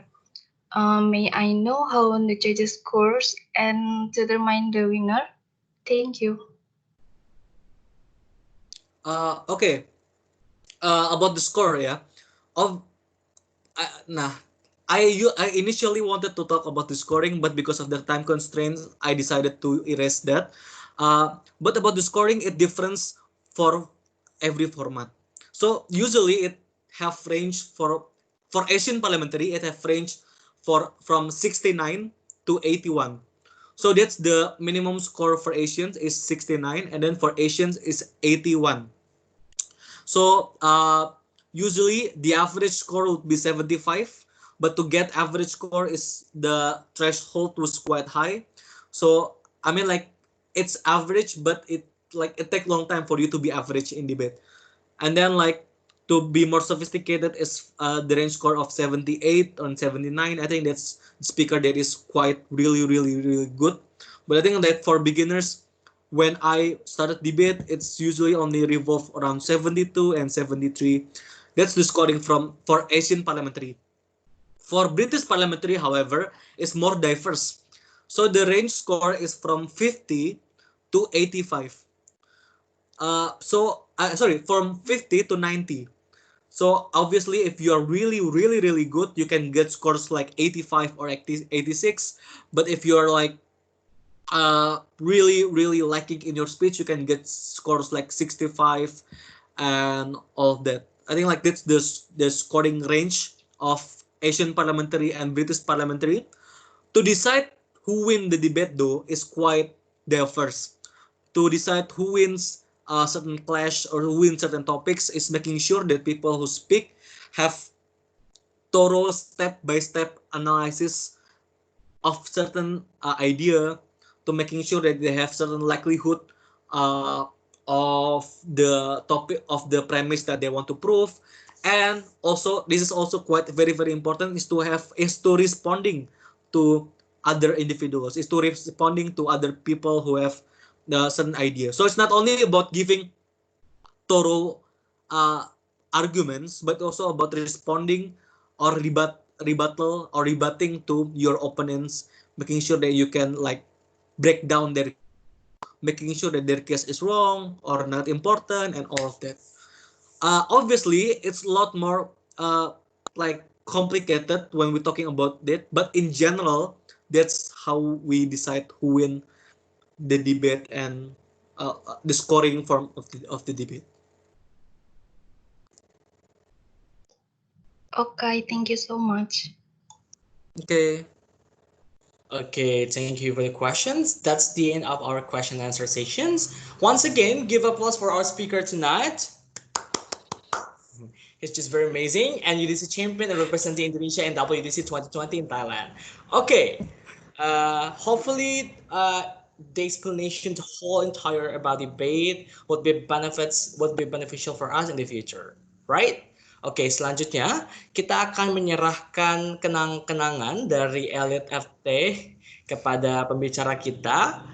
May I know how the judges scores and determine the winner? Thank you. Okay. About the score, yeah. I initially wanted to talk about the scoring, but because of the time constraints, I decided to erase that. But about the scoring, it differs for every format. So usually it have range for Asian parliamentary, it have range from 69 to 81. So that's the minimum score for Asians is 69, and then for Asians is 81. So usually the average score would be 75, but to get average score is the threshold was quite high. So I mean like it's average, but it takes long time for you to be average in debate. And then like to be more sophisticated is the range score of 78 on 79. I think that's the speaker that is quite really good. But I think that for beginners, when I started debate, it's usually only revolve around 72 and 73. That's the scoring for Asian parliamentary. For British parliamentary, however, is more diverse. So the range score is from 50 to 85. Sorry, from 50 to 90. So obviously, if you are really good, you can get scores like 85 or 86. But if you are like really lacking in your speech, you can get scores like 65 and all of that. I think like that's the scoring range of Asian parliamentary and British parliamentary. To decide who win the debate though is quite diverse. To decide who wins certain clash or win certain topics is making sure that people who speak have thorough step-by-step analysis of certain idea, to making sure that they have certain likelihood uh, of the topic of the premise that they want to prove. And also this is also quite very important, is to have is to responding to other individuals, is to responding to other people who have the certain idea. So it's not only about giving thorough uh, arguments, but also about responding or rebuttal or rebutting to your opponents, making sure that you can like break down their, making sure that their case is wrong or not important and all of that. Obviously, it's a lot more like complicated when we're talking about that, but in general, that's how we decide who win the debate and the scoring form of the debate. Okay, thank you so much. Okay. Okay, thank you for the questions. That's the end of our question and answer sessions. Once again, give applause for our speaker tonight. He's just very amazing, and UDC champion and representing Indonesia in WDC 2020 in Thailand. Okay, hopefully the explanation, the whole entire about debate would be beneficial for us in the future, right? Oke, selanjutnya kita akan menyerahkan kenang-kenangan dari Elliot FT kepada pembicara kita.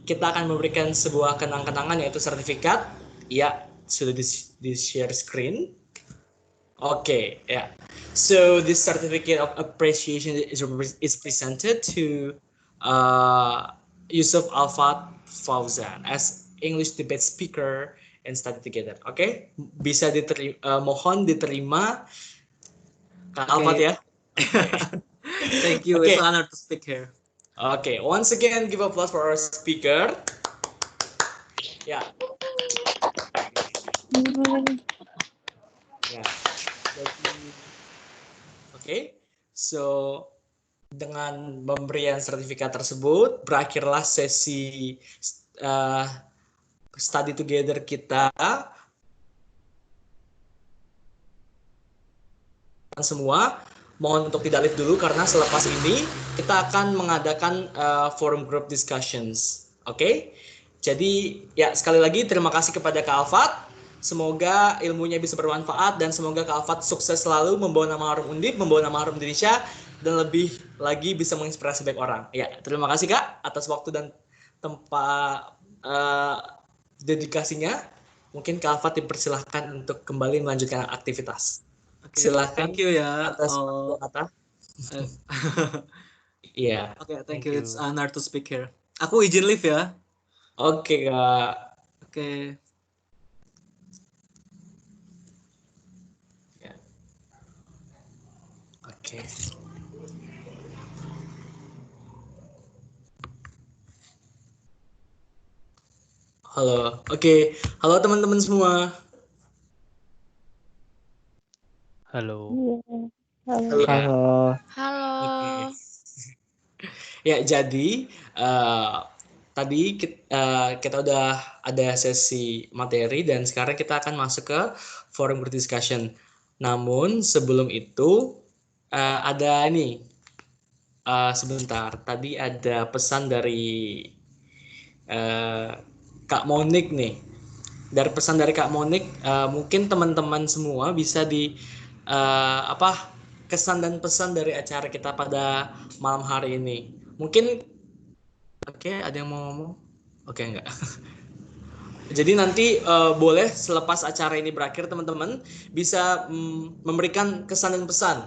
Kita akan memberikan sebuah kenang-kenangan yaitu sertifikat. Ya, sudah di share screen. Okay, yeah. So this certificate of appreciation is presented to Yusuf Alfat Fauzan as English debate speaker and study together. Okay, bisa mohon diterima Kak Alfat ya. Thank you. Okay. It's an honor to speak here. Okay, once again, give applause for our speaker. Yeah. Yeah. Oke, so dengan pemberian sertifikat tersebut berakhirlah sesi study together kita. Semua mohon untuk tidak live dulu karena selepas ini kita akan mengadakan forum group discussions. Oke, jadi ya sekali lagi terima kasih kepada Kak Alfat. Semoga ilmunya bisa bermanfaat dan semoga Kak Alfat sukses selalu membawa nama harum Undip, membawa nama harum Indonesia, dan lebih lagi bisa menginspirasi banyak orang. Ya, terima kasih Kak atas waktu dan tempat dedikasinya. Mungkin Kak Alfat dipersilahkan untuk kembali melanjutkan aktivitas. Okay, silakan. Thank you ya. Atas kata. Iya. Oke, thank you. It's an honor to speak here. Aku izin live ya. Oke, Kak. Oke. Oke. Halo. Oke. Halo teman-teman semua. Halo. Halo. Halo. Halo. Okay. Ya, jadi tadi kita udah ada sesi materi dan sekarang kita akan masuk ke forum group discussion. Namun sebelum itu ada ini sebentar. Tadi ada pesan dari Kak Monik nih. Dari pesan dari Kak Monik, mungkin teman-teman semua bisa kesan dan pesan dari acara kita pada malam hari ini. Mungkin ada yang mau ngomong? Enggak. Jadi nanti boleh selepas acara ini berakhir teman-teman bisa memberikan kesan dan pesan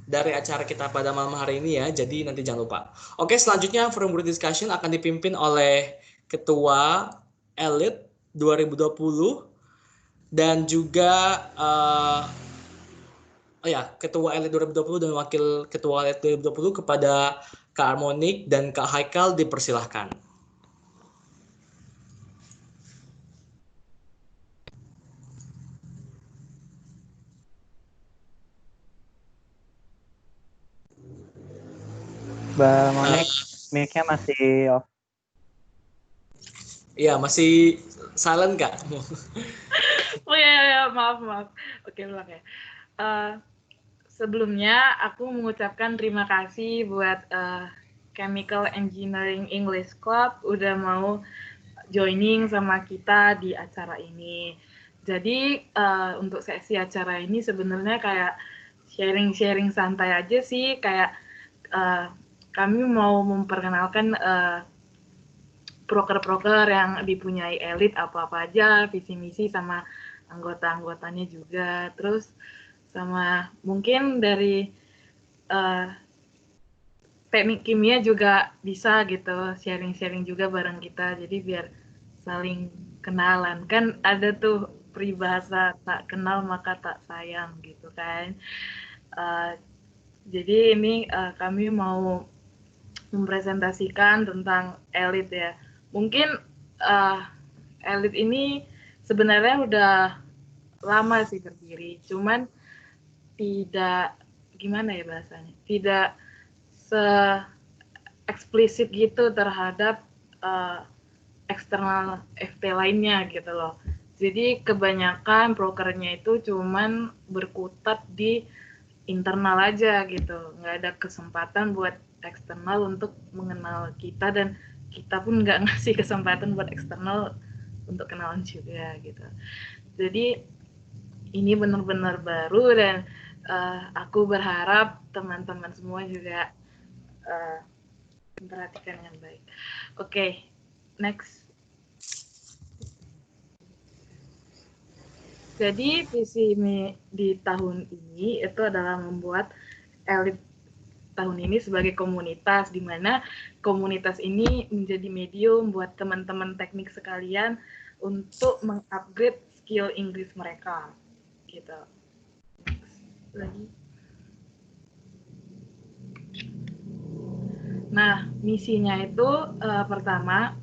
dari acara kita pada malam hari ini ya. Jadi nanti jangan lupa. Oke, selanjutnya forum group discussion akan dipimpin oleh Ketua Elite 2020 dan juga Ketua Elite 2020 dan Wakil Ketua Elite 2020 kepada Kak Harmonik dan Kak Haikal dipersilahkan. Mbak Monik, mic-nya masih off. Iya, masih silent Kak. Oh ya, maaf. Oke, ulang ya. Sebelumnya aku mengucapkan terima kasih buat Chemical Engineering English Club udah mau joining sama kita di acara ini. Jadi untuk sesi acara ini sebenarnya kayak sharing-sharing santai aja sih, kayak kami mau memperkenalkan proker-proker yang dipunyai elit apa-apa aja, visi misi sama anggota-anggotanya juga. Terus sama mungkin dari teknik kimia juga bisa gitu, sharing-sharing juga bareng kita. Jadi biar saling kenalan. Kan ada tuh peribahasa tak kenal maka tak sayang gitu kan. Jadi ini kami mau mempresentasikan tentang elit ya. Mungkin elit ini sebenarnya udah lama sih berdiri, cuman tidak gimana ya bahasanya, tidak se-eksplisit gitu terhadap eksternal FT lainnya gitu loh. Jadi kebanyakan brokernya itu cuman berkutat di internal aja gitu, nggak ada kesempatan buat eksternal untuk mengenal kita, dan kita pun nggak ngasih kesempatan buat eksternal untuk kenalan juga gitu. Jadi ini benar-benar baru, dan aku berharap teman-teman semua juga memperhatikan yang baik. Oke, next. Jadi visi di tahun ini itu adalah membuat elit tahun ini sebagai komunitas, di mana komunitas ini menjadi medium buat teman-teman teknik sekalian untuk mengupgrade skill Inggris mereka. Gitu. Lagi. Nah, misinya itu pertama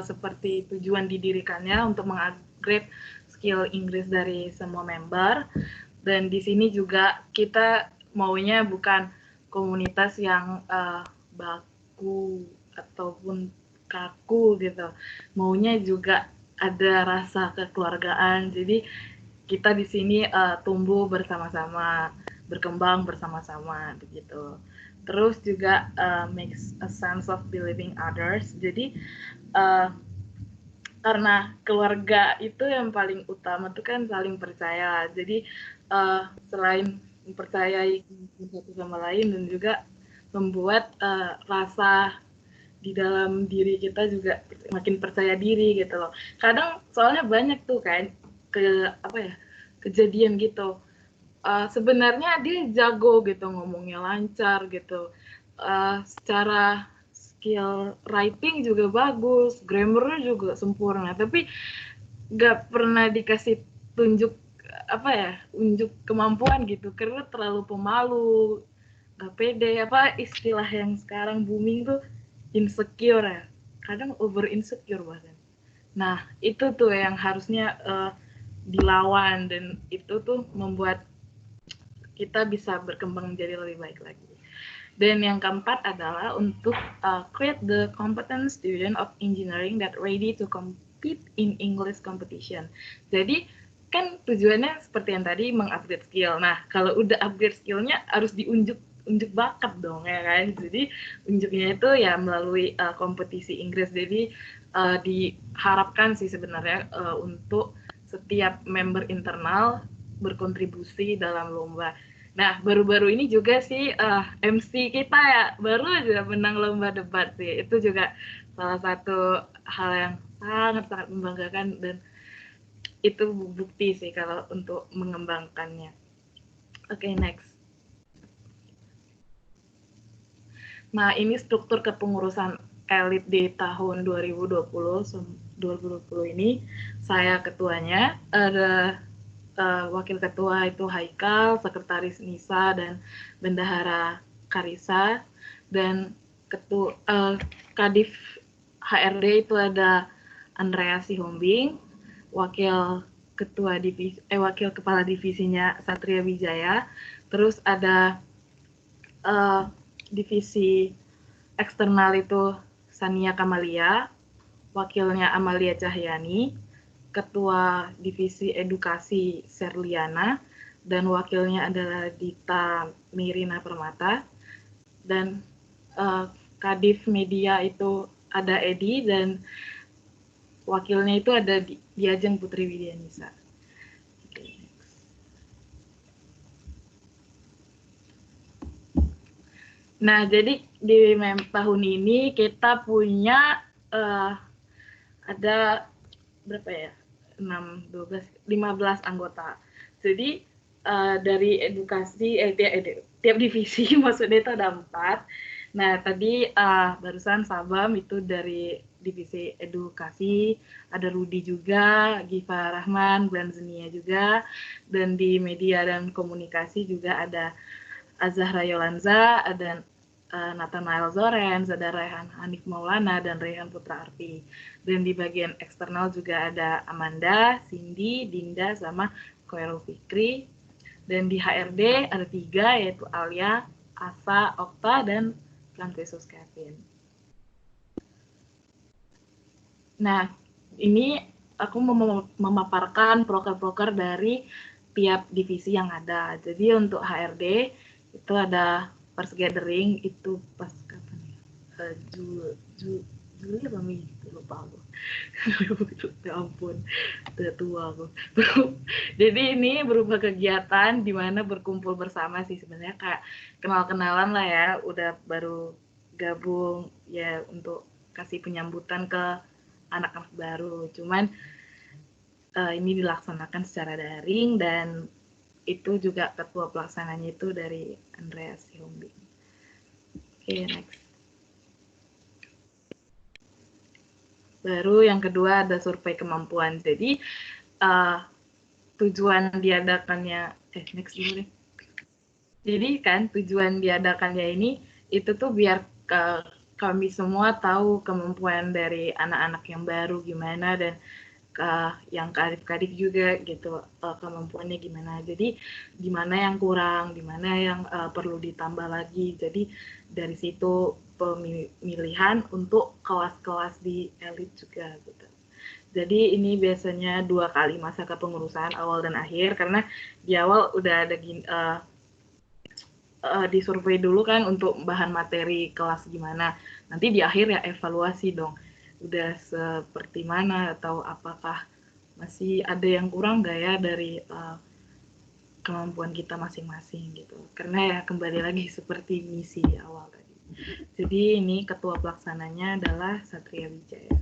seperti tujuan didirikannya untuk mengupgrade skill Inggris dari semua member, dan di sini juga kita maunya bukan komunitas yang baku ataupun kaku gitu, maunya juga ada rasa kekeluargaan. Jadi kita di sini tumbuh bersama-sama, berkembang bersama-sama begitu. Terus juga makes a sense of believing others. Jadi karena keluarga itu yang paling utama tuh kan saling percaya. Jadi selain mempercayai satu sama lain, dan juga membuat rasa di dalam diri kita juga makin percaya diri gitu loh. Kadang soalnya banyak tuh kan kejadian gitu. Sebenarnya dia jago gitu, ngomongnya lancar gitu. Secara skill writing juga bagus, grammarnya juga sempurna, tapi nggak pernah dikasih tunjuk unjuk kemampuan gitu, karena terlalu pemalu, nggak pede, istilah yang sekarang booming tuh insecure ya, kadang over insecure bahkan. Nah itu tuh yang harusnya dilawan, dan itu tuh membuat kita bisa berkembang menjadi lebih baik lagi. Dan yang keempat adalah untuk create the competent student of engineering that ready to compete in English competition. Jadi kan tujuannya seperti yang tadi, mengupgrade skill. Nah kalau udah upgrade skillnya harus unjuk bakat dong ya kan. Jadi unjuknya itu ya melalui kompetisi Inggris. Jadi diharapkan sih sebenarnya untuk setiap member internal berkontribusi dalam lomba. Nah, baru-baru ini juga sih MC kita ya baru aja menang lomba debat sih. Itu juga salah satu hal yang sangat-sangat membanggakan, dan itu bukti sih kalau untuk mengembangkannya. Oke, next. Nah, ini struktur kepengurusan elit di tahun 2020 ini. Saya ketuanya, ada wakil ketua itu Haikal, sekretaris Nisa dan bendahara Karisa, dan Kadif HRD itu ada Andrea Sihombing, wakil kepala divisinya Satria Wijaya, terus ada divisi eksternal itu Sania Kamalia, wakilnya Amalia Cahyani, Ketua Divisi Edukasi Serliana, dan wakilnya adalah Dita Mirina Permata, dan Kadif Media itu ada Edi, dan wakilnya itu ada Diajeng Putri Widyanisa. Nah, jadi di tahun ini kita punya ada berapa ya? 6, 12, 15 anggota. Jadi dari edukasi, tiap divisi maksudnya itu ada 4. Nah, tadi barusan Sabam itu dari divisi edukasi, ada Rudi juga, Giva Rahman, Glanzenia juga, dan di media dan komunikasi juga ada Azahra Yolanza, ada Nathanael Zorens, ada Raihan Hanif Maulana, dan Raihan Putra Arfi. Dan di bagian eksternal juga ada Amanda, Cindy, Dinda, sama Koero Fikri. Dan di HRD ada 3, yaitu Alia, Asa, Okta, dan Franciscus Kevin. Nah, ini aku memaparkan proker-proker dari tiap divisi yang ada. Jadi untuk HRD itu ada first gathering itu pas kapan ya? Juli apa Mei? Lupa aku. Ya ampun, udah tua aku. Jadi ini berupa kegiatan di mana berkumpul bersama sih sebenarnya, kayak kenal-kenalan lah ya, udah baru gabung ya untuk kasih penyambutan ke anak-anak baru. Cuman ini dilaksanakan secara daring, dan itu juga ketua pelaksananya itu dari Andreas Sihombing. Oke, next. Baru yang kedua ada survei kemampuan. Jadi tujuan diadakannya, next dulu deh. Jadi kan tujuan diadakannya ini itu tuh biar kami semua tahu kemampuan dari anak-anak yang baru gimana, dan yang kadif-kadif juga gitu, kemampuannya gimana. Jadi gimana yang kurang, gimana yang perlu ditambah lagi. Jadi dari situ pemilihan untuk kelas-kelas di elit juga gitu. Jadi ini biasanya 2 kali masa kepengurusan, awal dan akhir, karena di awal udah ada disurvei dulu kan untuk bahan materi kelas gimana. Nanti di akhir ya evaluasi dong. Udah seperti mana, atau apakah masih ada yang kurang nggak ya dari kemampuan kita masing-masing gitu. Karena ya kembali lagi seperti misi awal tadi. Jadi ini ketua pelaksananya adalah Satria Wijaya.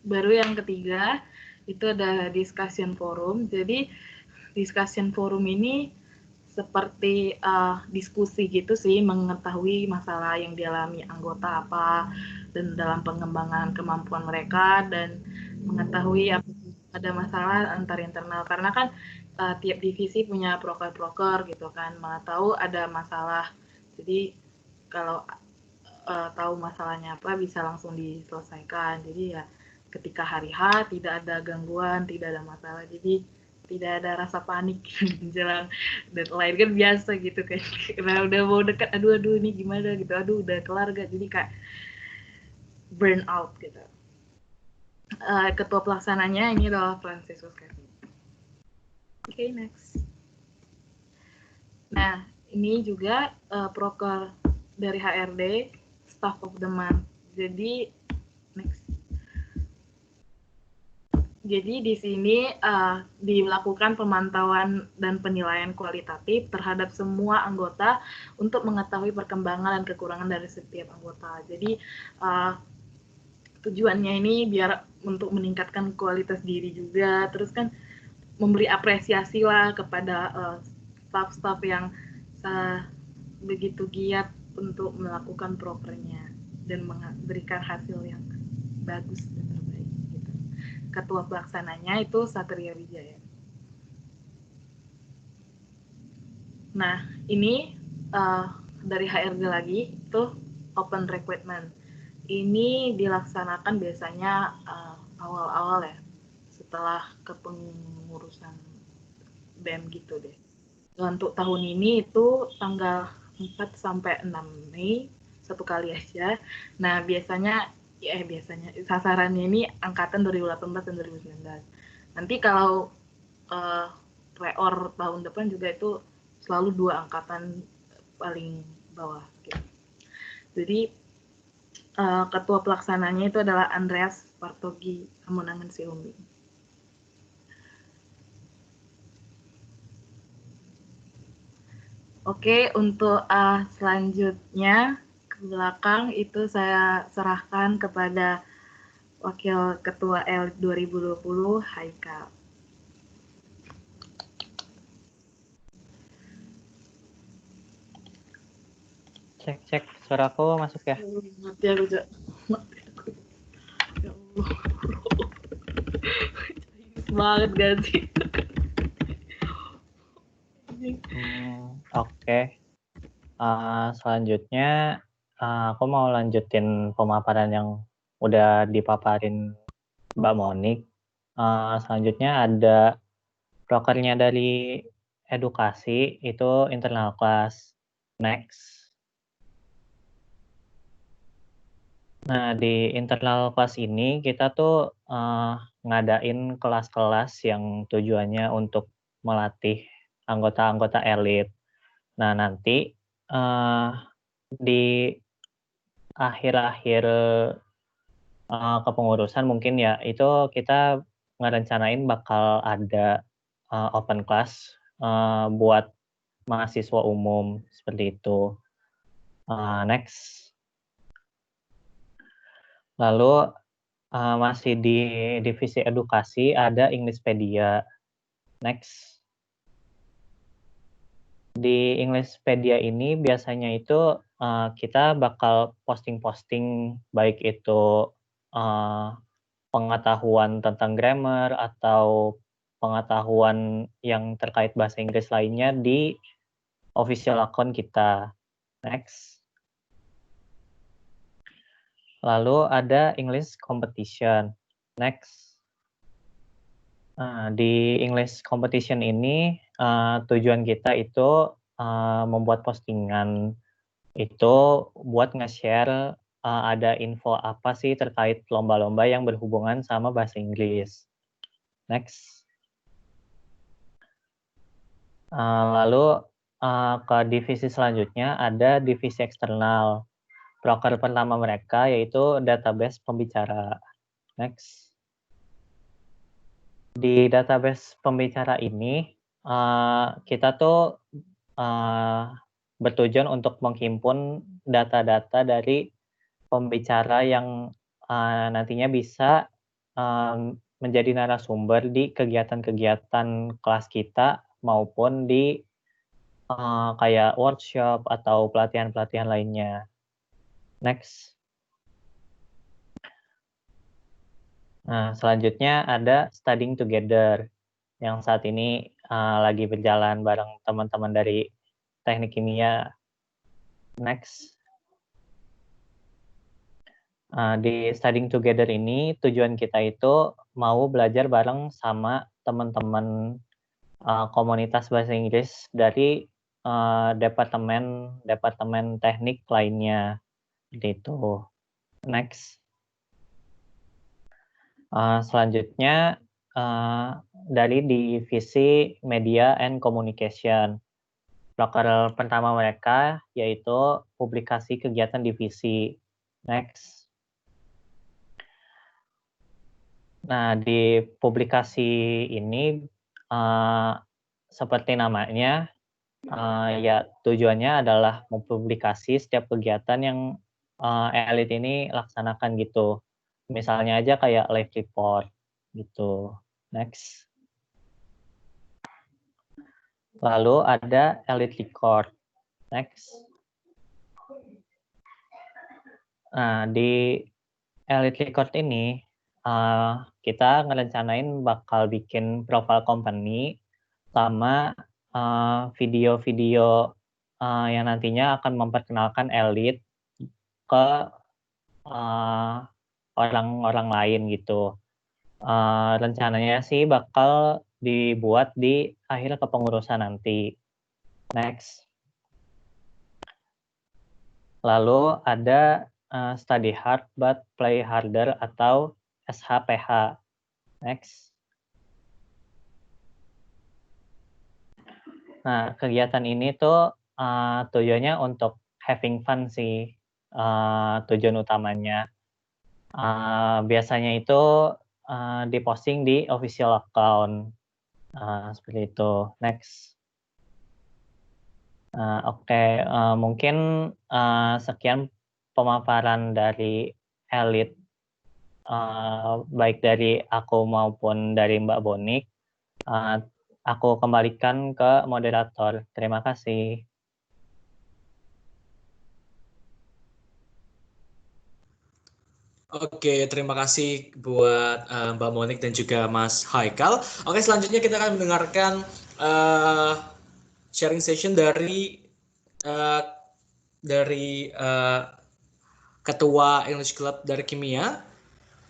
Baru yang ketiga itu ada discussion forum. Jadi discussion forum ini seperti diskusi gitu sih, mengetahui masalah yang dialami anggota apa, dan dalam pengembangan kemampuan mereka, dan mengetahui ada masalah antar internal, karena kan tiap divisi punya proker-proker gitu kan, mana tahu ada masalah, jadi kalau tahu masalahnya apa bisa langsung diselesaikan. Jadi ya ketika hari H tidak ada gangguan, tidak ada masalah, jadi tidak ada rasa panik menjelang deadline kan biasa gitu kan, karena udah mau dekat, aduh ini gimana gitu, aduh udah kelar gak, jadi kayak burn out gitu. Ketua pelaksananya ini adalah Franciscus Kevin. Oke, next. Nah, ini juga proker dari HRD, Staff of the Month. Jadi next. Jadi di sini dilakukan pemantauan dan penilaian kualitatif terhadap semua anggota untuk mengetahui perkembangan dan kekurangan dari setiap anggota. Jadi tujuannya ini biar untuk meningkatkan kualitas diri juga, terus kan memberi apresiasi lah kepada staff-staff yang begitu giat untuk melakukan prokernya dan memberikan hasil yang bagus dan terbaik. Gitu. Ketua pelaksananya itu Satria Wijaya. Nah, ini dari HRD lagi itu open recruitment. Ini dilaksanakan biasanya awal-awal ya, setelah kepengurusan BEM gitu deh. Untuk tahun ini itu tanggal 4 sampai 6 Mei satu kali aja. Nah, biasanya sasarannya ini angkatan 2018 dan 2019. Nanti kalau reor tahun depan juga itu selalu 2 angkatan paling bawah gitu. Jadi ketua pelaksananya itu adalah Andreas Partogi Amonangan Sihombing. Oke, untuk selanjutnya ke belakang itu saya serahkan kepada Wakil Ketua Elit 2020, Haikal. Cek, suaraku masuk ya? Mati aku, Jak. Mati aku. Ya Allah. Banget gak sih? Oke. Selanjutnya aku mau lanjutin pemaparan yang udah dipaparin Mbak Monik. Selanjutnya ada prokernya dari edukasi, itu internal class. Next. Nah, di internal class ini kita tuh ngadain kelas-kelas yang tujuannya untuk melatih anggota-anggota elit. Nah, nanti di akhir-akhir kepengurusan mungkin ya, itu kita ngerencanain bakal ada open class buat mahasiswa umum, seperti itu. Next. Lalu masih di divisi edukasi ada Englishpedia. Next. Di Englishpedia ini biasanya itu kita bakal posting-posting baik itu pengetahuan tentang grammar atau pengetahuan yang terkait bahasa Inggris lainnya di official account kita. Next. Lalu ada English competition. Next. Di English competition ini tujuan kita itu membuat postingan itu buat nge-share ada info apa sih terkait lomba-lomba yang berhubungan sama bahasa Inggris. Next. Lalu ke divisi selanjutnya ada divisi eksternal. Proker pertama mereka yaitu database pembicara. Next. Di database pembicara ini kita tuh bertujuan untuk menghimpun data-data dari pembicara yang nantinya bisa menjadi narasumber di kegiatan-kegiatan kelas kita maupun di kayak workshop atau pelatihan-pelatihan lainnya. Next. Nah, selanjutnya ada studying together yang saat ini lagi berjalan bareng teman-teman dari teknik kimia. Next. Di studying together ini tujuan kita itu mau belajar bareng sama teman-teman komunitas bahasa Inggris dari departemen teknik lainnya. Gitu. Next. Selanjutnya dari divisi media and communication. Proker pertama mereka yaitu publikasi kegiatan divisi. Next. Nah, di publikasi ini seperti namanya, ya tujuannya adalah mempublikasi setiap kegiatan yang elit ini laksanakan gitu. Misalnya aja kayak live report gitu. Next. Lalu ada elite record. Next. Nah, di elite record ini kita ngerencanain bakal bikin profile company sama video-video yang nantinya akan memperkenalkan elit ke orang-orang lain gitu. Rencananya sih bakal dibuat di akhir kepengurusan nanti. Next. Lalu ada study hard but play harder atau SHPH. Next. Nah, kegiatan ini tuh tujuannya untuk having fun sih, tujuan utamanya. Biasanya itu diposting di official account. Seperti itu. Next. Oke, mungkin sekian pemaparan dari Elit, baik dari aku maupun dari Mbak Bonik. Aku kembalikan ke moderator. Terima kasih. Oke, terima kasih buat Mbak Monik dan juga Mas Haikal. Oke, selanjutnya kita akan mendengarkan sharing session dari Ketua English Club dari Kimia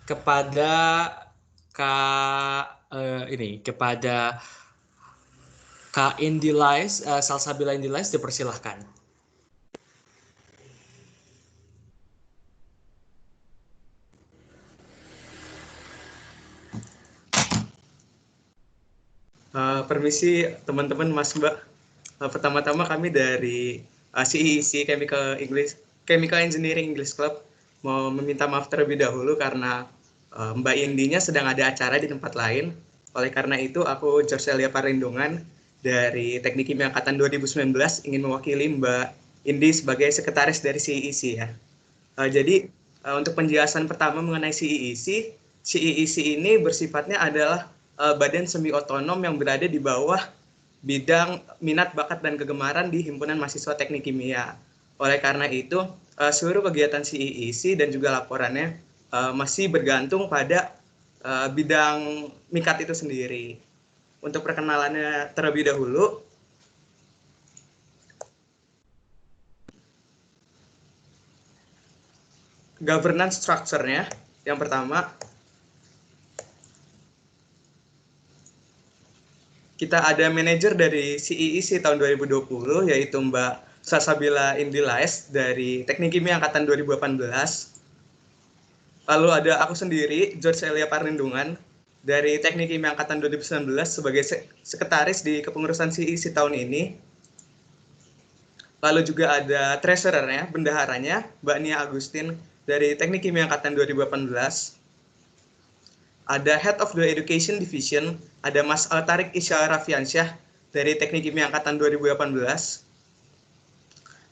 kepada kepada Kak Indilais, Salsabila Indilais, dipersilahkan. Permisi teman-teman, Mas Mbak. Pertama-tama kami dari CEEC Chemical Engineering English Club mau meminta maaf terlebih dahulu karena Mbak Indinya sedang ada acara di tempat lain. Oleh karena itu, aku Jorselia Parindungan dari Teknik Kimia Angkatan 2019 ingin mewakili Mbak Indi sebagai sekretaris dari CEEC ya. Jadi untuk penjelasan pertama mengenai CEEC ini bersifatnya adalah badan semi otonom yang berada di bawah bidang minat, bakat, dan kegemaran di Himpunan Mahasiswa Teknik Kimia. Oleh karena itu, seluruh kegiatan CEEC dan juga laporannya masih bergantung pada bidang MIKAT itu sendiri. Untuk perkenalannya terlebih dahulu, governance structure-nya, yang pertama, kita ada manajer dari CEEC tahun 2020, yaitu Mbak Salsabila Indilais dari Teknik Kimia Angkatan 2018. Lalu ada aku sendiri, Jorselia Parindungan, dari Teknik Kimia Angkatan 2019 sebagai sekretaris di kepengurusan CEEC tahun ini. Lalu juga ada treasurernya, bendaharanya, Mbak Nia Agustin dari Teknik Kimia Angkatan 2018. Ada Head of the Education Division, ada Mas Altarik Isya Rafiansyah dari Teknik Kimia Angkatan 2018.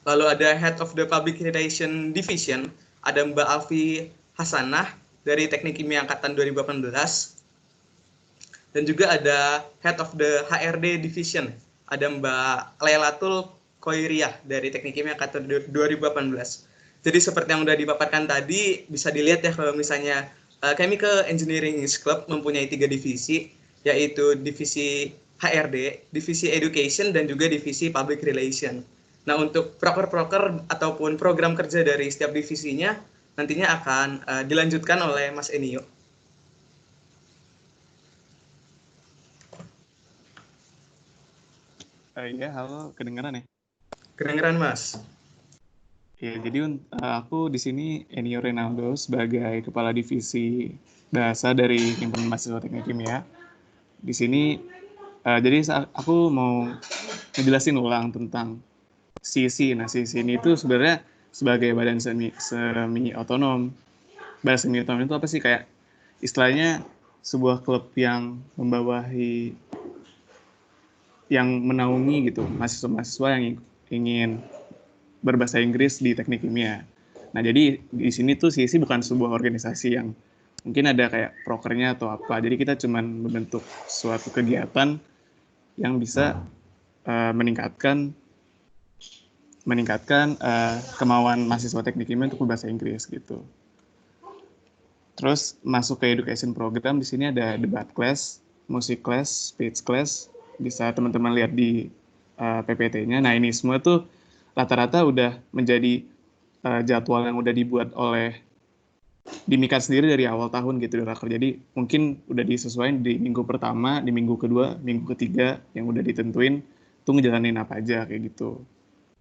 Lalu ada Head of the Public Relation Division, ada Mbak Alfi Hasanah dari Teknik Kimia Angkatan 2018. Dan juga ada Head of the HRD Division, ada Mbak Lailatul Koiriah dari Teknik Kimia Angkatan 2018. Jadi seperti yang sudah dipaparkan tadi, bisa dilihat ya kalau misalnya Chemical Engineering English Club mempunyai 3 divisi, yaitu divisi HRD, divisi Education, dan juga divisi Public Relation. Nah, untuk proker-proker ataupun program kerja dari setiap divisinya nantinya akan dilanjutkan oleh Mas Enio. Iya, halo, kedengeran ya? Kedengeran, Mas. Ya, jadi aku di sini Enio Renaldo sebagai Kepala Divisi Bahasa dari Himpunan Mahasiswa Teknik Kimia. Di sini, jadi aku mau ngejelasin ulang tentang CEEC. Nah, CEEC ini itu sebenarnya sebagai badan semi otonom. Badan semi otonom itu apa sih? Kayak istilahnya sebuah klub yang membawahi, yang menaungi gitu mahasiswa-mahasiswa yang ingin berbahasa Inggris di Teknik Kimia. Nah, jadi di sini tuh CEEC bukan sebuah organisasi yang mungkin ada kayak prokernya atau apa. Jadi kita cuma membentuk suatu kegiatan yang bisa meningkatkan kemauan mahasiswa Teknik Kimia untuk berbahasa Inggris gitu. Terus masuk ke education program, di sini ada debat class, music class, speech class. Bisa teman-teman lihat di PPT-nya. Nah, ini semua tuh rata-rata udah menjadi jadwal yang udah dibuat oleh di MIKAT sendiri dari awal tahun gitu. Jadi mungkin udah disesuaikan di minggu pertama, di minggu kedua, minggu ketiga yang udah ditentuin tuh ngejalanin apa aja kayak gitu.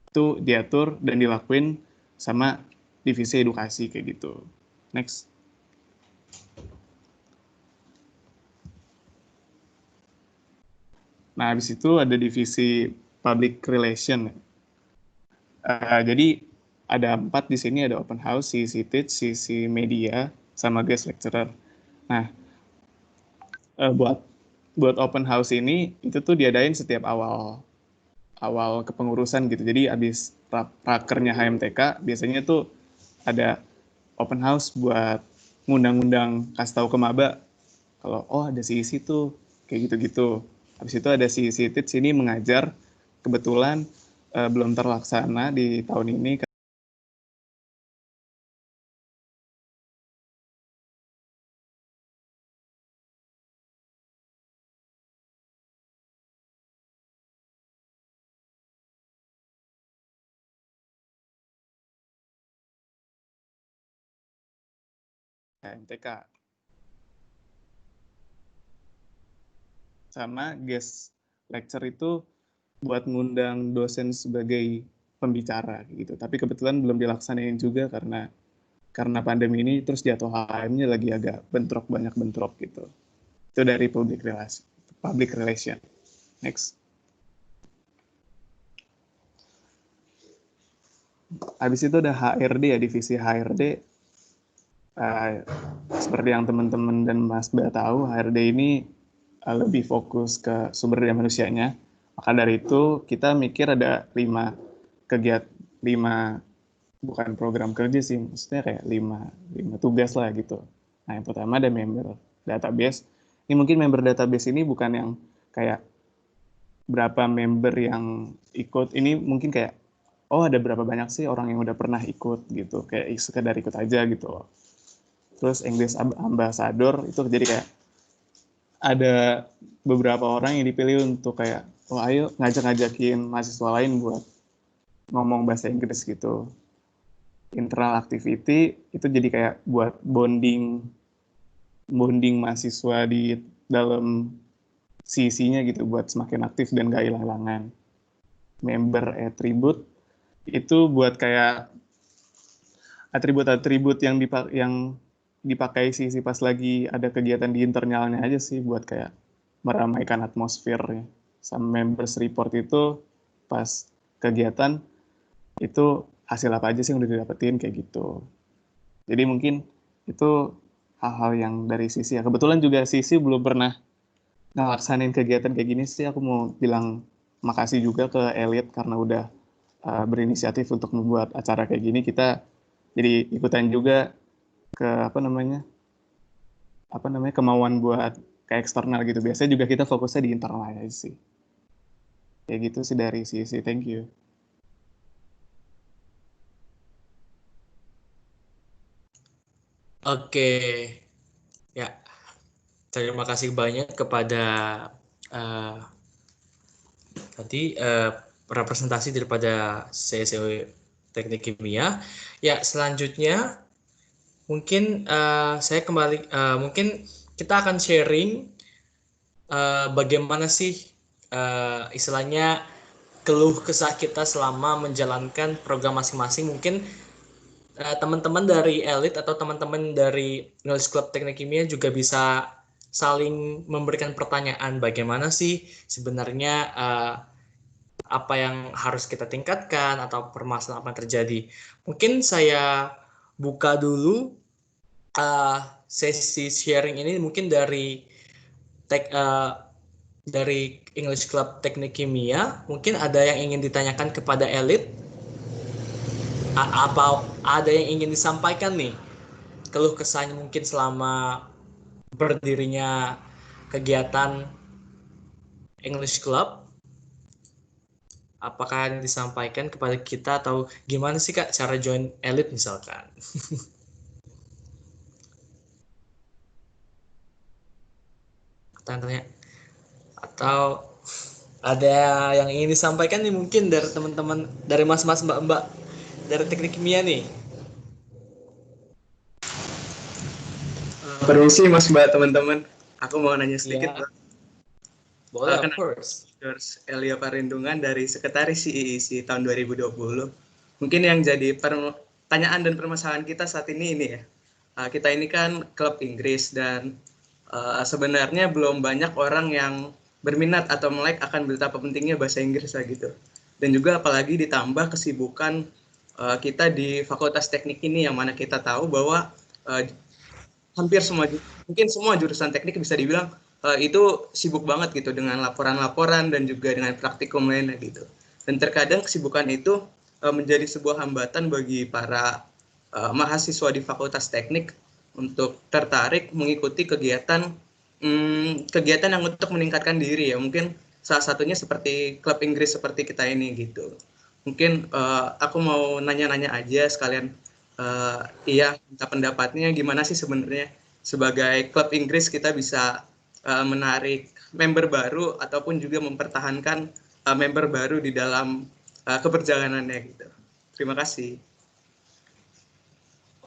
Itu diatur dan dilakuin sama divisi edukasi kayak gitu. Next. Nah, habis itu ada divisi public relation. Jadi ada 4 di sini, ada open house, sisi teach, sisi media, sama guest lecturer. Nah, buat open house ini itu tuh diadain setiap awal kepengurusan gitu. Jadi abis rakernya HMTK biasanya tuh ada open house buat ngundang-undang kasih tahu ke maba kalau ada sisi tuh kayak gitu-gitu. Habis itu ada sisi teach ini mengajar, kebetulan belum terlaksana di tahun ini. HMTK. Sama guest lecture itu buat ngundang dosen sebagai pembicara gitu. Tapi kebetulan belum dilaksanain juga karena pandemi ini, terus jatuh HM-nya lagi agak banyak bentrok gitu. Itu dari public relation. Next. Habis itu ada HRD ya, divisi HRD. Seperti yang teman-teman dan Mas Ba tahu, HRD ini lebih fokus ke sumber daya manusianya. Maka dari itu kita mikir ada 5 bukan program kerja sih, maksudnya kayak 5 tugas lah gitu. Nah, yang pertama ada member database. Ini mungkin member database ini bukan yang kayak berapa member yang ikut, ini mungkin kayak ada berapa banyak sih orang yang udah pernah ikut gitu, kayak sekedar ikut aja gitu. Terus English Ambassador itu jadi kayak ada beberapa orang yang dipilih untuk kayak ayo ngajakin mahasiswa lain buat ngomong bahasa Inggris gitu. Internal activity itu jadi kayak buat bonding mahasiswa di dalam sisinya gitu, buat semakin aktif dan gak hilang-hilangan. Member attribute itu buat kayak atribut-atribut yang dipakai sisi pas lagi ada kegiatan di internalnya aja sih, buat kayak meramaikan atmosfernya. Sama members report itu pas kegiatan itu hasil apa aja sih yang udah didapetin kayak gitu. Jadi mungkin itu hal-hal yang dari sisi ya. Kebetulan juga sisi belum pernah ngelaksanain kegiatan kayak gini sih. Aku mau bilang makasih juga ke Elliot karena udah berinisiatif untuk membuat acara kayak gini. Kita jadi ikutan juga ke kemauan buat ke eksternal gitu. Biasanya juga kita fokusnya di internal aja sih. Kayak gitu sih dari sisi. Thank you. Oke, ya, terima kasih banyak kepada tadi representasi daripada CSW Teknik Kimia. Ya, selanjutnya mungkin saya kembali, mungkin kita akan sharing bagaimana sih istilahnya keluh kesah kita selama menjalankan program masing-masing. Mungkin teman-teman dari Elite atau teman-teman dari Knowledge Club Teknik Kimia juga bisa saling memberikan pertanyaan bagaimana sih sebenarnya apa yang harus kita tingkatkan atau permasalahan apa yang terjadi. Mungkin saya buka dulu sesi sharing ini mungkin dari English Club Teknik Kimia. Mungkin ada yang ingin ditanyakan kepada Elite, apa ada yang ingin disampaikan nih, keluh kesahnya mungkin selama berdirinya kegiatan English Club, apakah yang disampaikan kepada kita atau gimana sih Kak cara join Elite misalkan. Tanya atau ada yang ingin disampaikan nih mungkin dari teman-teman, dari mas-mas mbak-mbak dari Teknik Kimia nih. Permisi Mas Mbak, teman-teman. Aku mau nanya sedikit. Ya. Boleh, of course. Elia Parindungan dari Sekretaris CIIC tahun 2020. Mungkin yang jadi pertanyaan dan permasalahan kita saat ini ya. Kita ini kan klub Inggris dan sebenarnya belum banyak orang yang berminat atau melek akan betapa pentingnya bahasa Inggris lah gitu. Dan juga apalagi ditambah kesibukan kita di Fakultas Teknik ini yang mana kita tahu bahwa hampir mungkin semua jurusan teknik bisa dibilang itu sibuk banget gitu dengan laporan-laporan dan juga dengan praktikum lainnya gitu. Dan terkadang kesibukan itu menjadi sebuah hambatan bagi para mahasiswa di Fakultas Teknik untuk tertarik mengikuti kegiatan yang untuk meningkatkan diri ya. Mungkin salah satunya seperti klub Inggris seperti kita ini gitu. Mungkin aku mau nanya-nanya aja sekalian minta pendapatnya gimana sih sebenarnya sebagai klub Inggris kita bisa menarik member baru ataupun juga mempertahankan member baru di dalam keberjalanannya gitu. Terima kasih.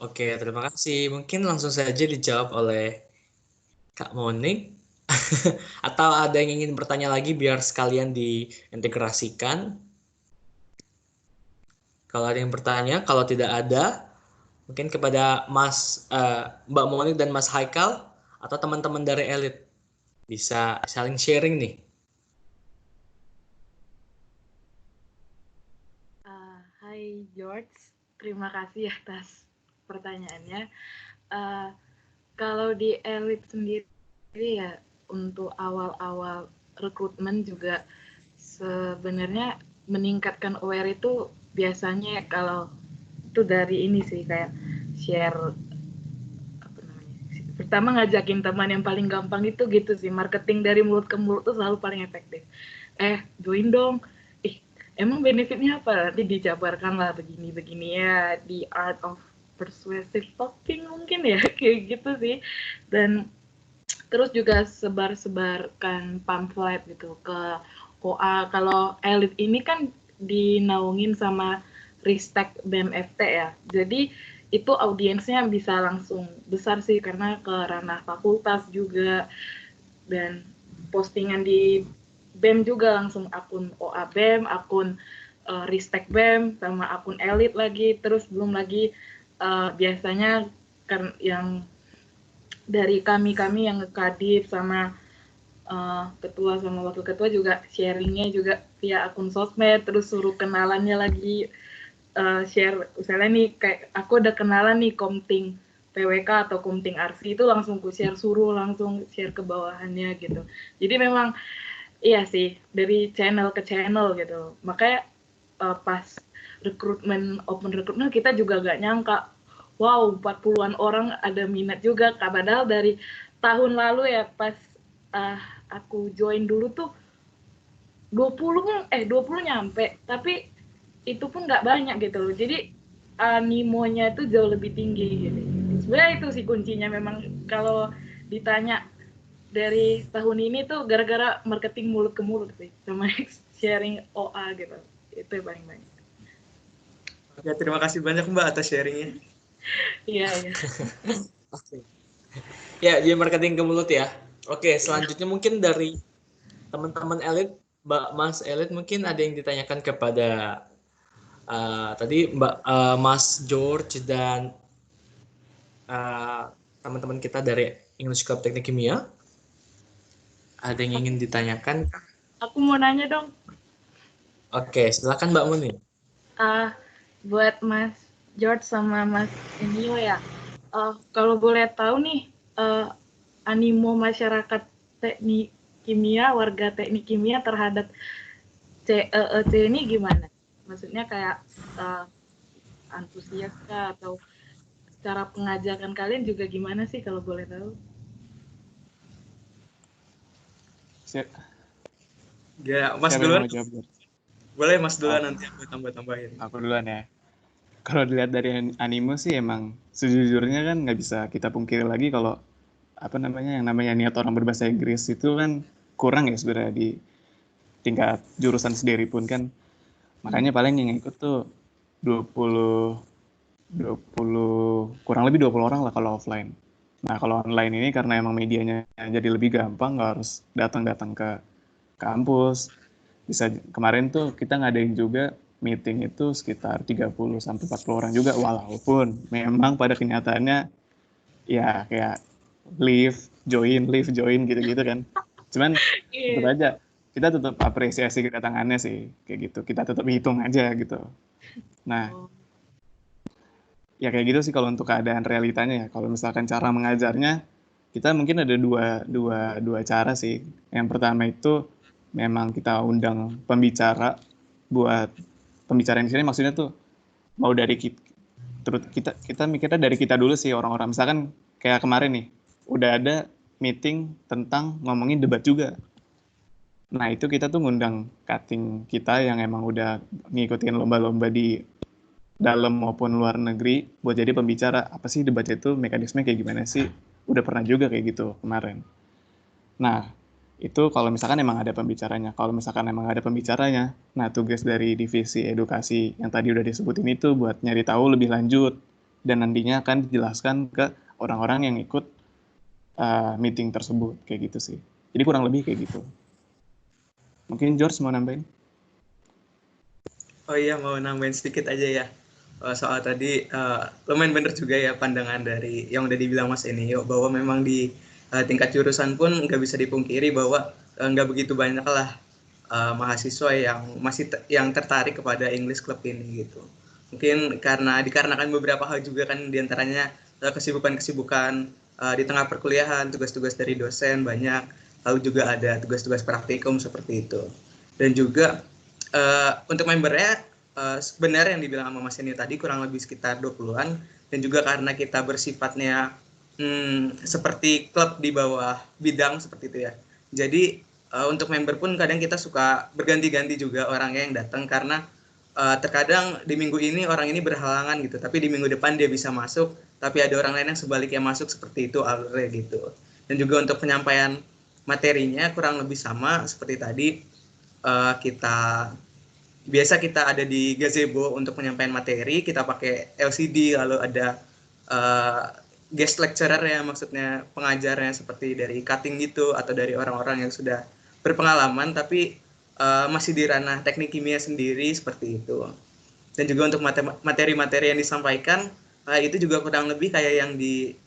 Oke, terima kasih. Mungkin langsung saja dijawab oleh Kak Monik. Atau ada yang ingin bertanya lagi biar sekalian diintegrasikan? Kalau ada yang bertanya, kalau tidak ada, mungkin kepada Mbak Monik dan Mas Haikal atau teman-teman dari Elite bisa saling sharing nih. Hai George, terima kasih atas pertanyaannya. Kalau di Elite sendiri ya untuk awal-awal rekrutmen juga sebenarnya meningkatkan aware itu biasanya kalau itu dari ini sih kayak share pertama ngajakin teman yang paling gampang itu gitu sih, marketing dari mulut ke mulut tuh selalu paling efektif. Join dong. Emang benefitnya apa? Nanti dijabarkan lah begini ya di Art of Persuasive Talking mungkin ya kayak gitu sih. Dan terus juga sebar-sebarkan pamflet gitu ke OA. Kalau Elite ini kan dinaungin sama Ristek BMFT ya. Jadi itu audiensnya bisa langsung besar sih karena ke ranah fakultas juga dan postingan di BEM juga langsung akun OA BEM, akun Ristek BEM sama akun Elite lagi, terus belum lagi biasanya kan yang dari kami yang ngekadif sama ketua sama wakil ketua juga sharingnya juga via akun sosmed, terus suruh kenalannya lagi share misalnya nih kayak aku udah kenalan nih Komting PWK atau Komting Arsi itu langsung ku share, suruh langsung share ke bawahannya gitu. Jadi memang iya sih dari channel ke channel gitu. Makanya pas open rekrutmen kita juga gak nyangka wow 40-an orang ada minat juga. Padahal dari tahun lalu ya pas aku join dulu tuh 20 nyampe, tapi itu pun nggak banyak gitu loh. Jadi animonya itu jauh lebih tinggi gitu. Sebenarnya itu sih kuncinya memang kalau ditanya dari tahun ini tuh gara-gara marketing mulut ke mulut sih sama sharing OA gitu. Itu yang paling banyak. Ya, terima kasih banyak Mbak atas sharingnya. Iya. Ya, jadi marketing ke mulut ya. Oke, selanjutnya mungkin dari teman-teman Elite, Mbak Mas Elite mungkin ada yang ditanyakan kepada tadi Mas George dan teman-teman kita dari English Club Teknik Kimia. Ada yang ingin ditanyakan? Aku mau nanya dong. Oke, silakan Mbak Muni. Buat Mas George sama Mas Enio ya, kalau boleh tahu nih, animo masyarakat teknik kimia, warga teknik kimia terhadap CEEC ini gimana? Maksudnya kayak antusias kah atau cara pengajaran kalian juga gimana sih kalau boleh tahu? Ya, Mas duluan. Boleh Mas duluan, nanti aku tambah-tambahin. Aku duluan ya. Kalau dilihat dari anime sih emang sejujurnya kan nggak bisa kita pungkiri lagi kalau yang namanya niat orang berbahasa Inggris itu kan kurang ya sebenarnya di tingkat jurusan sendiri pun kan. Makanya paling yang ikut tuh 20 kurang lebih 20 orang lah kalau offline. Nah, kalau online ini karena emang medianya jadi lebih gampang, nggak harus datang ke kampus. Bisa kemarin tuh kita ngadain juga meeting itu sekitar 30 sampai 40 orang juga, walaupun memang pada kenyataannya ya kayak leave join gitu-gitu kan. Cuman tetap aja kita tetap apresiasi kedatangannya sih kayak gitu. Kita tetap hitung aja gitu. Nah, ya kayak gitu sih kalau untuk keadaan realitanya ya. Kalau misalkan cara mengajarnya, kita mungkin ada dua cara sih. Yang pertama itu memang kita undang pembicara buat pembicaraan di sini, maksudnya tuh mau dari kita mikirnya dari kita dulu sih orang-orang. Misalkan kayak kemarin nih, udah ada meeting tentang ngomongin debat juga. Nah itu kita tuh ngundang cutting kita yang emang udah ngikutin lomba-lomba di dalam maupun luar negeri buat jadi pembicara. Apa sih debat itu, mekanisme kayak gimana sih? Udah pernah juga kayak gitu kemarin. Nah itu kalau misalkan emang ada pembicaranya. Kalau misalkan emang ada pembicaranya, nah tugas dari divisi edukasi yang tadi udah disebutin itu buat nyari tahu lebih lanjut. Dan nantinya akan dijelaskan ke orang-orang yang ikut meeting tersebut. Kayak gitu sih. Jadi kurang lebih kayak gitu. Mungkin George mau nambahin? Oh iya, mau nambahin sedikit aja ya. Soal tadi lumayan bener juga ya pandangan dari yang udah dibilang Mas Enio, bahwa memang di tingkat jurusan pun nggak bisa dipungkiri bahwa nggak begitu banyak lah mahasiswa yang yang tertarik kepada English Club ini gitu. Mungkin dikarenakan beberapa hal juga kan, diantaranya kesibukan-kesibukan di tengah perkuliahan, tugas-tugas dari dosen banyak, lalu juga ada tugas-tugas praktikum seperti itu. Dan juga untuk membernya sebenarnya yang dibilang sama Mas Enio tadi kurang lebih sekitar 20-an, dan juga karena kita bersifatnya seperti klub di bawah bidang seperti itu ya. Jadi untuk member pun kadang kita suka berganti-ganti juga orangnya yang datang, karena terkadang di minggu ini orang ini berhalangan gitu, tapi di minggu depan dia bisa masuk, tapi ada orang lain yang sebaliknya masuk, seperti itu alurnya gitu. Dan juga untuk penyampaian materinya kurang lebih sama seperti tadi. Kita ada di gazebo untuk penyampaian materi, kita pakai LCD, lalu ada guest lecturer ya, maksudnya pengajarnya seperti dari cutting gitu, atau dari orang-orang yang sudah berpengalaman tapi masih di ranah teknik kimia sendiri seperti itu. Dan juga untuk materi-materi yang disampaikan itu juga kurang lebih kayak yang di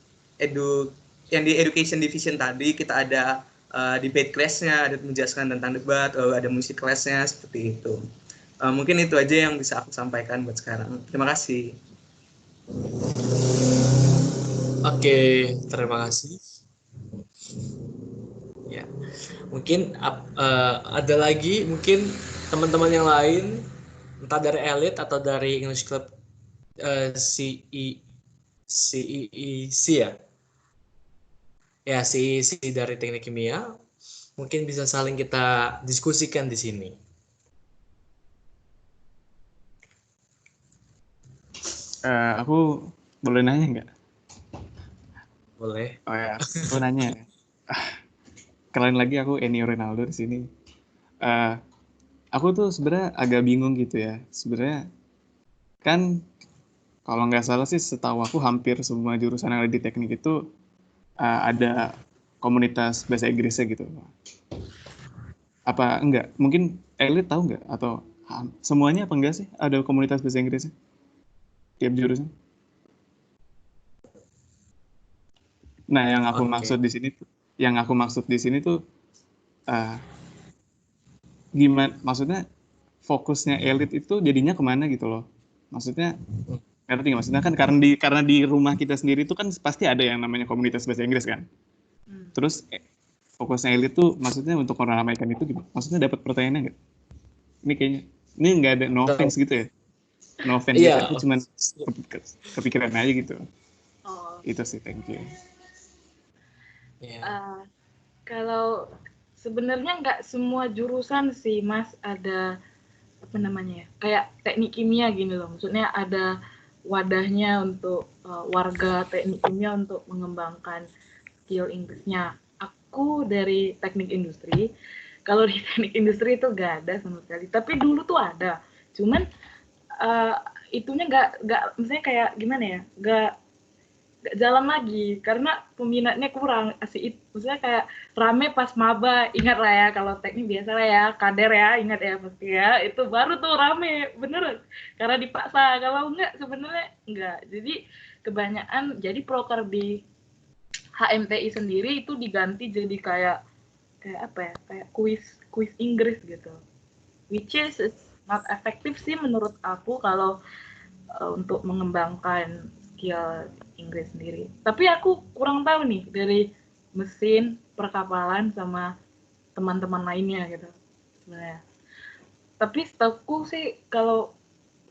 education division tadi. Kita ada debate class-nya, ada menjelaskan tentang debat, ada musik class-nya seperti itu. Mungkin itu aja yang bisa aku sampaikan buat sekarang. Terima kasih. Oke, terima kasih. Ya, mungkin ada lagi mungkin teman-teman yang lain, entah dari Elite atau dari English Club CEEC ya. Ya, CEEC dari Teknik Kimia. Mungkin bisa saling kita diskusikan di sini. Aku boleh nanya nggak? Boleh. Oh ya, aku nanya. Kalian lagi, aku Enio Ronaldo di sini. Aku tuh sebenarnya agak bingung gitu ya. Sebenarnya kan kalau nggak salah sih, setahu aku hampir semua jurusan yang ada di teknik itu ada komunitas bahasa Inggrisnya gitu. Apa enggak? Mungkin Elite tahu nggak? Atau semuanya apa enggak sih ada komunitas bahasa Inggrisnya tiap jurusan? Nah, yang aku maksud di sini tuh gimana? Maksudnya fokusnya Elite itu jadinya kemana gitu loh? Maksudnya ngerti nggak? Maksudnya kan karena di rumah kita sendiri tuh kan pasti ada yang namanya komunitas bahasa Inggris kan. Terus fokusnya Elite tuh maksudnya untuk meramaikan itu gimana? Maksudnya dapat pertanyaannya nggak? Ini nggak ada no offense gitu ya? No offense gitu, aku cuma kepikiran aja gitu. Itu sih, thank you. Kalau sebenarnya nggak semua jurusan sih Mas ada apa namanya ya, kayak teknik kimia gini loh, maksudnya ada wadahnya untuk warga teknik kimia untuk mengembangkan skill Inggrisnya. Aku dari teknik industri, kalau di teknik industri itu nggak ada sama sekali, tapi dulu tuh ada, cuman itunya nggak misalnya kayak gimana ya, nggak jalan lagi karena peminatnya kurang. Maksudnya kayak rame pas maba, ingat lah ya kalau teknik biasa lah ya, kader ya, ingat ya pasti ya, itu baru tuh rame bener karena dipaksa. Kalau enggak sebenarnya enggak. Jadi kebanyakan jadi proker di HMTI sendiri itu diganti jadi kayak apa ya, kayak kuis Inggris gitu, which is not effective sih menurut aku kalau untuk mengembangkan skill Inggris sendiri. Tapi aku kurang tahu nih dari mesin, perkapalan, sama teman-teman lainnya gitu sebenarnya. Tapi setahuku sih kalau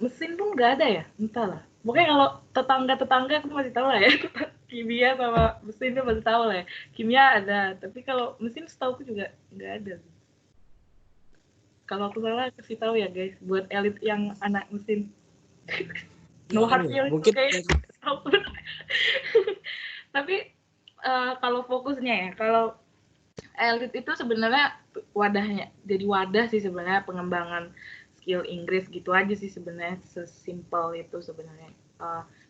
mesin pun nggak ada ya, entahlah. Pokoknya kalau tetangga-tetangga aku masih tahu lah ya, kimia sama mesin itu masih tahu lah ya. Kimia ada, tapi kalau mesin setahuku juga nggak ada. Kalau aku salah kasih tahu ya guys, buat elit yang anak mesin. No hard feelings, mungkin okay. Tapi kalau fokusnya ya, kalau elit itu sebenarnya wadahnya, jadi wadah sih sebenarnya pengembangan skill Inggris gitu aja sih sebenarnya, sesimpel itu sebenarnya.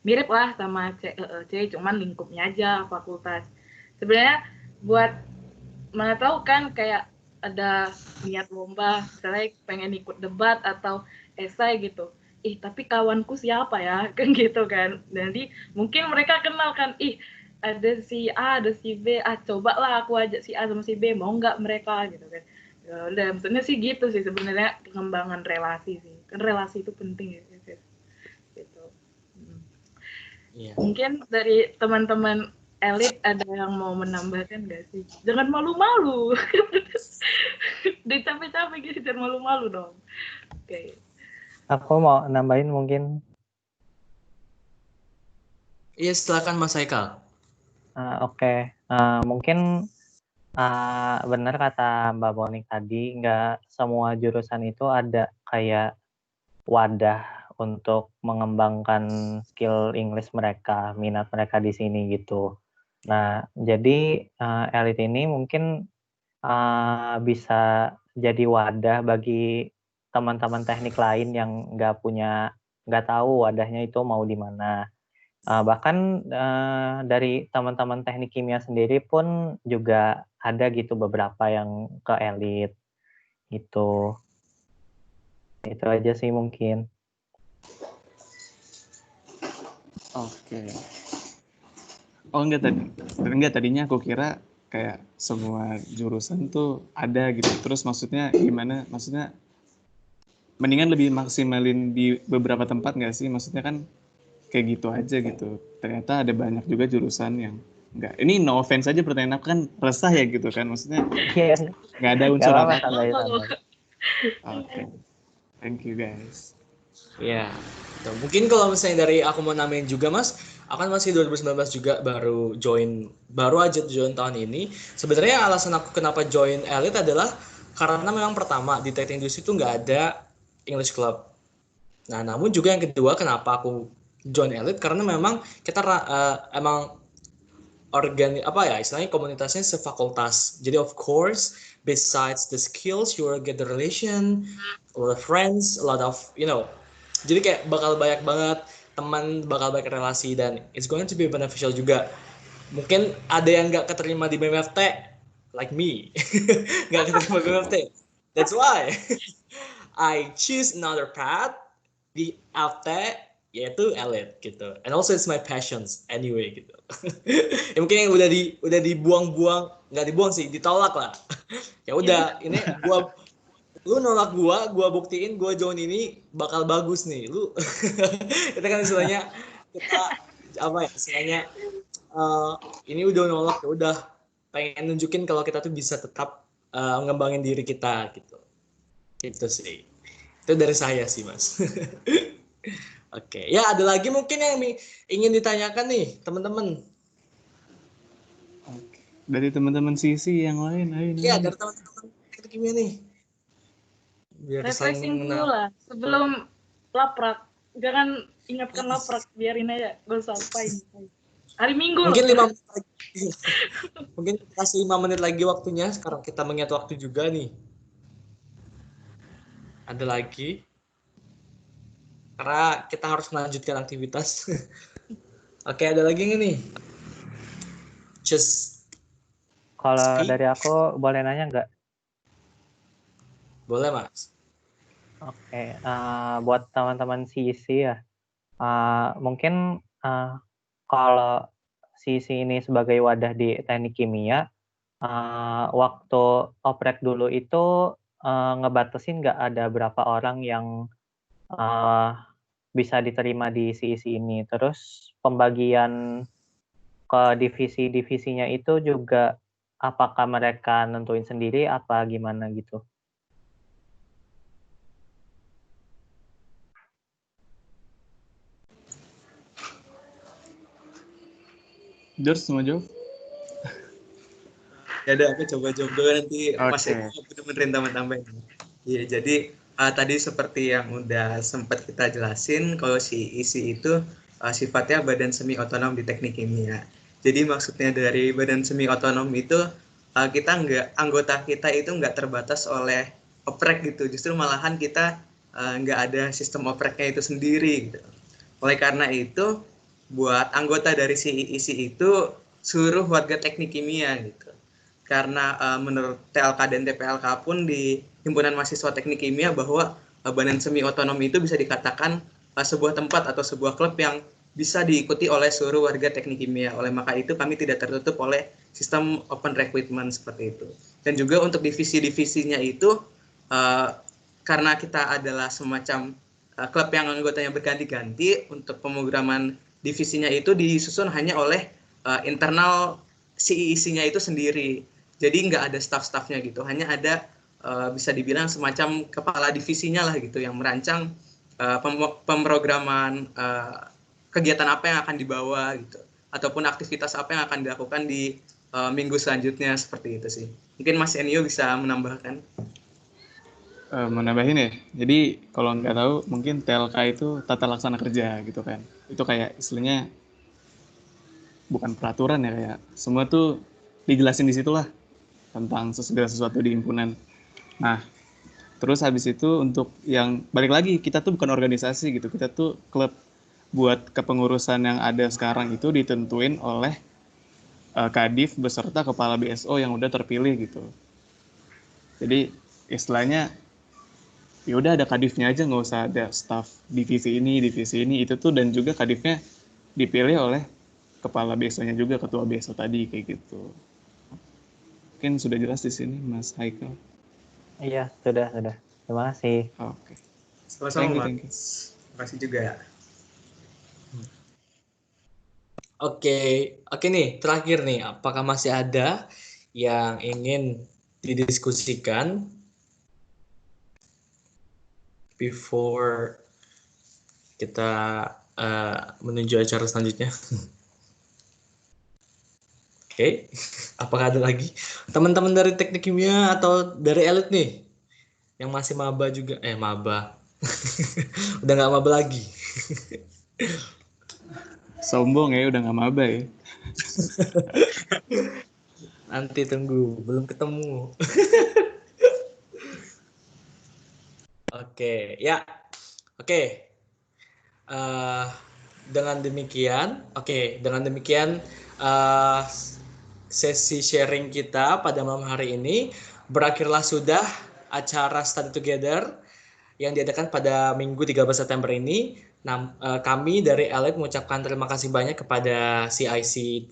Mirip lah sama CEEC, cuman lingkupnya aja fakultas. Sebenarnya buat mana tahu kan kayak ada niat lomba, misalnya pengen ikut debat atau esai gitu. Tapi kawanku siapa ya, kan gitu kan. Jadi mungkin mereka kenal kan, ada si A, ada si B, cobalah aku ajak si A sama si B, mau nggak mereka gitu kan. Ya udah, maksudnya sih gitu sih sebenarnya, pengembangan relasi sih. Kan relasi itu penting ya. Gitu. Iya. Mungkin dari teman-teman elit ada yang mau menambahkan nggak sih? Jangan malu-malu. Udah capek-capek gitu, jangan malu-malu dong. Oke. Aku mau nambahin mungkin. Iya, silakan Mas Haikal. Oke. Mungkin benar kata Mbak Monik tadi, nggak semua jurusan itu ada kayak wadah untuk mengembangkan skill English mereka, minat mereka di sini gitu. Nah, jadi elit ini mungkin bisa jadi wadah bagi teman-teman teknik lain yang nggak tahu wadahnya itu mau di mana. Bahkan dari teman-teman teknik kimia sendiri pun juga ada gitu beberapa yang ke elit gitu. Itu aja sih mungkin. Oke. Oh enggak tadinya aku kira kayak semua jurusan tuh ada gitu. Terus maksudnya gimana? Maksudnya mendingan lebih maksimalin di beberapa tempat nggak sih? Maksudnya kan kayak gitu aja gitu. Ternyata ada banyak juga jurusan yang enggak. Ini no offense aja, pertanyaan aku kan resah ya gitu kan. Maksudnya nggak ada unsur apa. Oke. Thank you guys. Ya, mungkin kalau misalnya dari aku mau namain juga Mas, aku kan masih 2019 juga baru aja join tahun ini. Sebenarnya alasan aku kenapa join elit adalah karena memang pertama di teknik industri itu nggak ada English Club. Nah, namun juga yang kedua kenapa aku join elit karena memang kita emang istilahnya komunitasnya sefakultas. Jadi of course besides the skills you will get the relation, a lot of friends, a lot of jadi kayak bakal banyak banget teman, bakal banyak relasi, dan it's going to be beneficial juga. Mungkin ada yang nggak keterima di BMFT like me, nggak keterima di BMFT, that's why I choose another path di FT, yaitu elit gitu. And also it's my passions anyway gitu. Ya mungkin yang udah dibuang-buang, nggak dibuang sih, ditolak lah. Ya udah, ini lu nolak gua buktiin gua join ini bakal bagus nih. Lu kita kan istilahnya istilahnya ini udah nolak, ya udah pengen nunjukin kalau kita tuh bisa tetap ngembangin diri kita gitu. Gitu sih. Itu dari saya sih, Mas. Oke, ya ada lagi mungkin yang ingin ditanyakan nih, teman-teman. Oke. Dari teman-teman sisi yang lain, ayo. Iya, dari teman-teman teknik kimia nih. Biar refreshing dulu lah sebelum laprak. Jangan ingatkan laprak, biarin aja, gak usah apain. Hari Minggu. Mungkin 5 menit lagi. Mungkin kasih 5 menit lagi waktunya. Sekarang kita mengingat waktu juga nih. Ada lagi? Karena kita harus melanjutkan aktivitas. Oke, ada lagi nggak nih? Just Kalau speak. dari aku boleh nanya nggak? Boleh, Mas. Oke, buat teman-teman CEC ya, mungkin kalau CEC ini sebagai wadah di teknik kimia, waktu oprek dulu itu ngebatasin nggak ada berapa orang yang bisa diterima di CEC ini. Terus pembagian ke divisi-divisinya itu juga apakah mereka nentuin sendiri apa gimana gitu? George mau jawab? Ya udah, aku coba jawab dulu, nanti Mas Oke. Eko bener-benerin tambah-tambahin. Iya, jadi tadi seperti yang udah sempat kita jelasin, kalau si ISI itu sifatnya badan semi otonom di teknik kimia. Jadi maksudnya dari badan semi otonom itu anggota kita itu nggak terbatas oleh oprek gitu, justru malahan kita nggak ada sistem opreknya itu sendiri gitu. Oleh karena itu, buat anggota dari si ISI itu seluruh warga teknik kimia gitu. Karena menurut TLK dan TPLK pun di Himpunan Mahasiswa Teknik Kimia bahwa badan semi otonom itu bisa dikatakan sebuah tempat atau sebuah klub yang bisa diikuti oleh seluruh warga teknik kimia. Oleh maka itu kami tidak tertutup oleh sistem open recruitment seperti itu. Dan juga untuk divisi-divisinya itu karena kita adalah semacam klub yang anggotanya berganti-ganti, untuk pemrograman divisinya itu disusun hanya oleh internal CEC-nya itu sendiri. Jadi nggak ada staff-staffnya gitu, hanya ada bisa dibilang semacam kepala divisinya lah gitu, yang merancang pemrograman kegiatan apa yang akan dibawa gitu, ataupun aktivitas apa yang akan dilakukan di minggu selanjutnya, seperti itu sih. Mungkin Mas Enio bisa menambahkan. Menambahin ya, jadi kalau nggak tahu mungkin TLK itu tata laksana kerja gitu kan. Itu kayak istilahnya bukan peraturan ya, kayak semua tuh dijelasin di situlah tentang segala sesuatu di himpunan. Nah, terus habis itu untuk yang balik lagi, kita tuh bukan organisasi gitu, kita tuh klub. Buat kepengurusan yang ada sekarang itu ditentuin oleh Kadif beserta kepala BSO yang udah terpilih gitu. Jadi istilahnya ya udah ada kadifnya aja, nggak usah ada staff divisi ini itu tuh, dan juga kadifnya dipilih oleh kepala BSO-nya juga, ketua BSO tadi kayak gitu. Mungkin sudah jelas di sini, Mas Haikal. Iya, sudah. Terima kasih. Oke. Sama-sama, Thank you. Mas. Terima kasih juga. Oke nih, terakhir nih, apakah masih ada yang ingin didiskusikan before kita menuju acara selanjutnya? Oke, apakah ada lagi teman-teman dari teknik kimia atau dari elit nih yang masih maba juga? Maba. Udah nggak maba lagi. Sombong ya, udah nggak maba ya. Nanti tunggu, belum ketemu. Oke, ya. Oke. Dengan demikian sesi sharing kita pada malam hari ini. Berakhirlah sudah acara Study Together yang diadakan pada Minggu 13 September ini. Kami dari Elite mengucapkan terima kasih banyak kepada CIC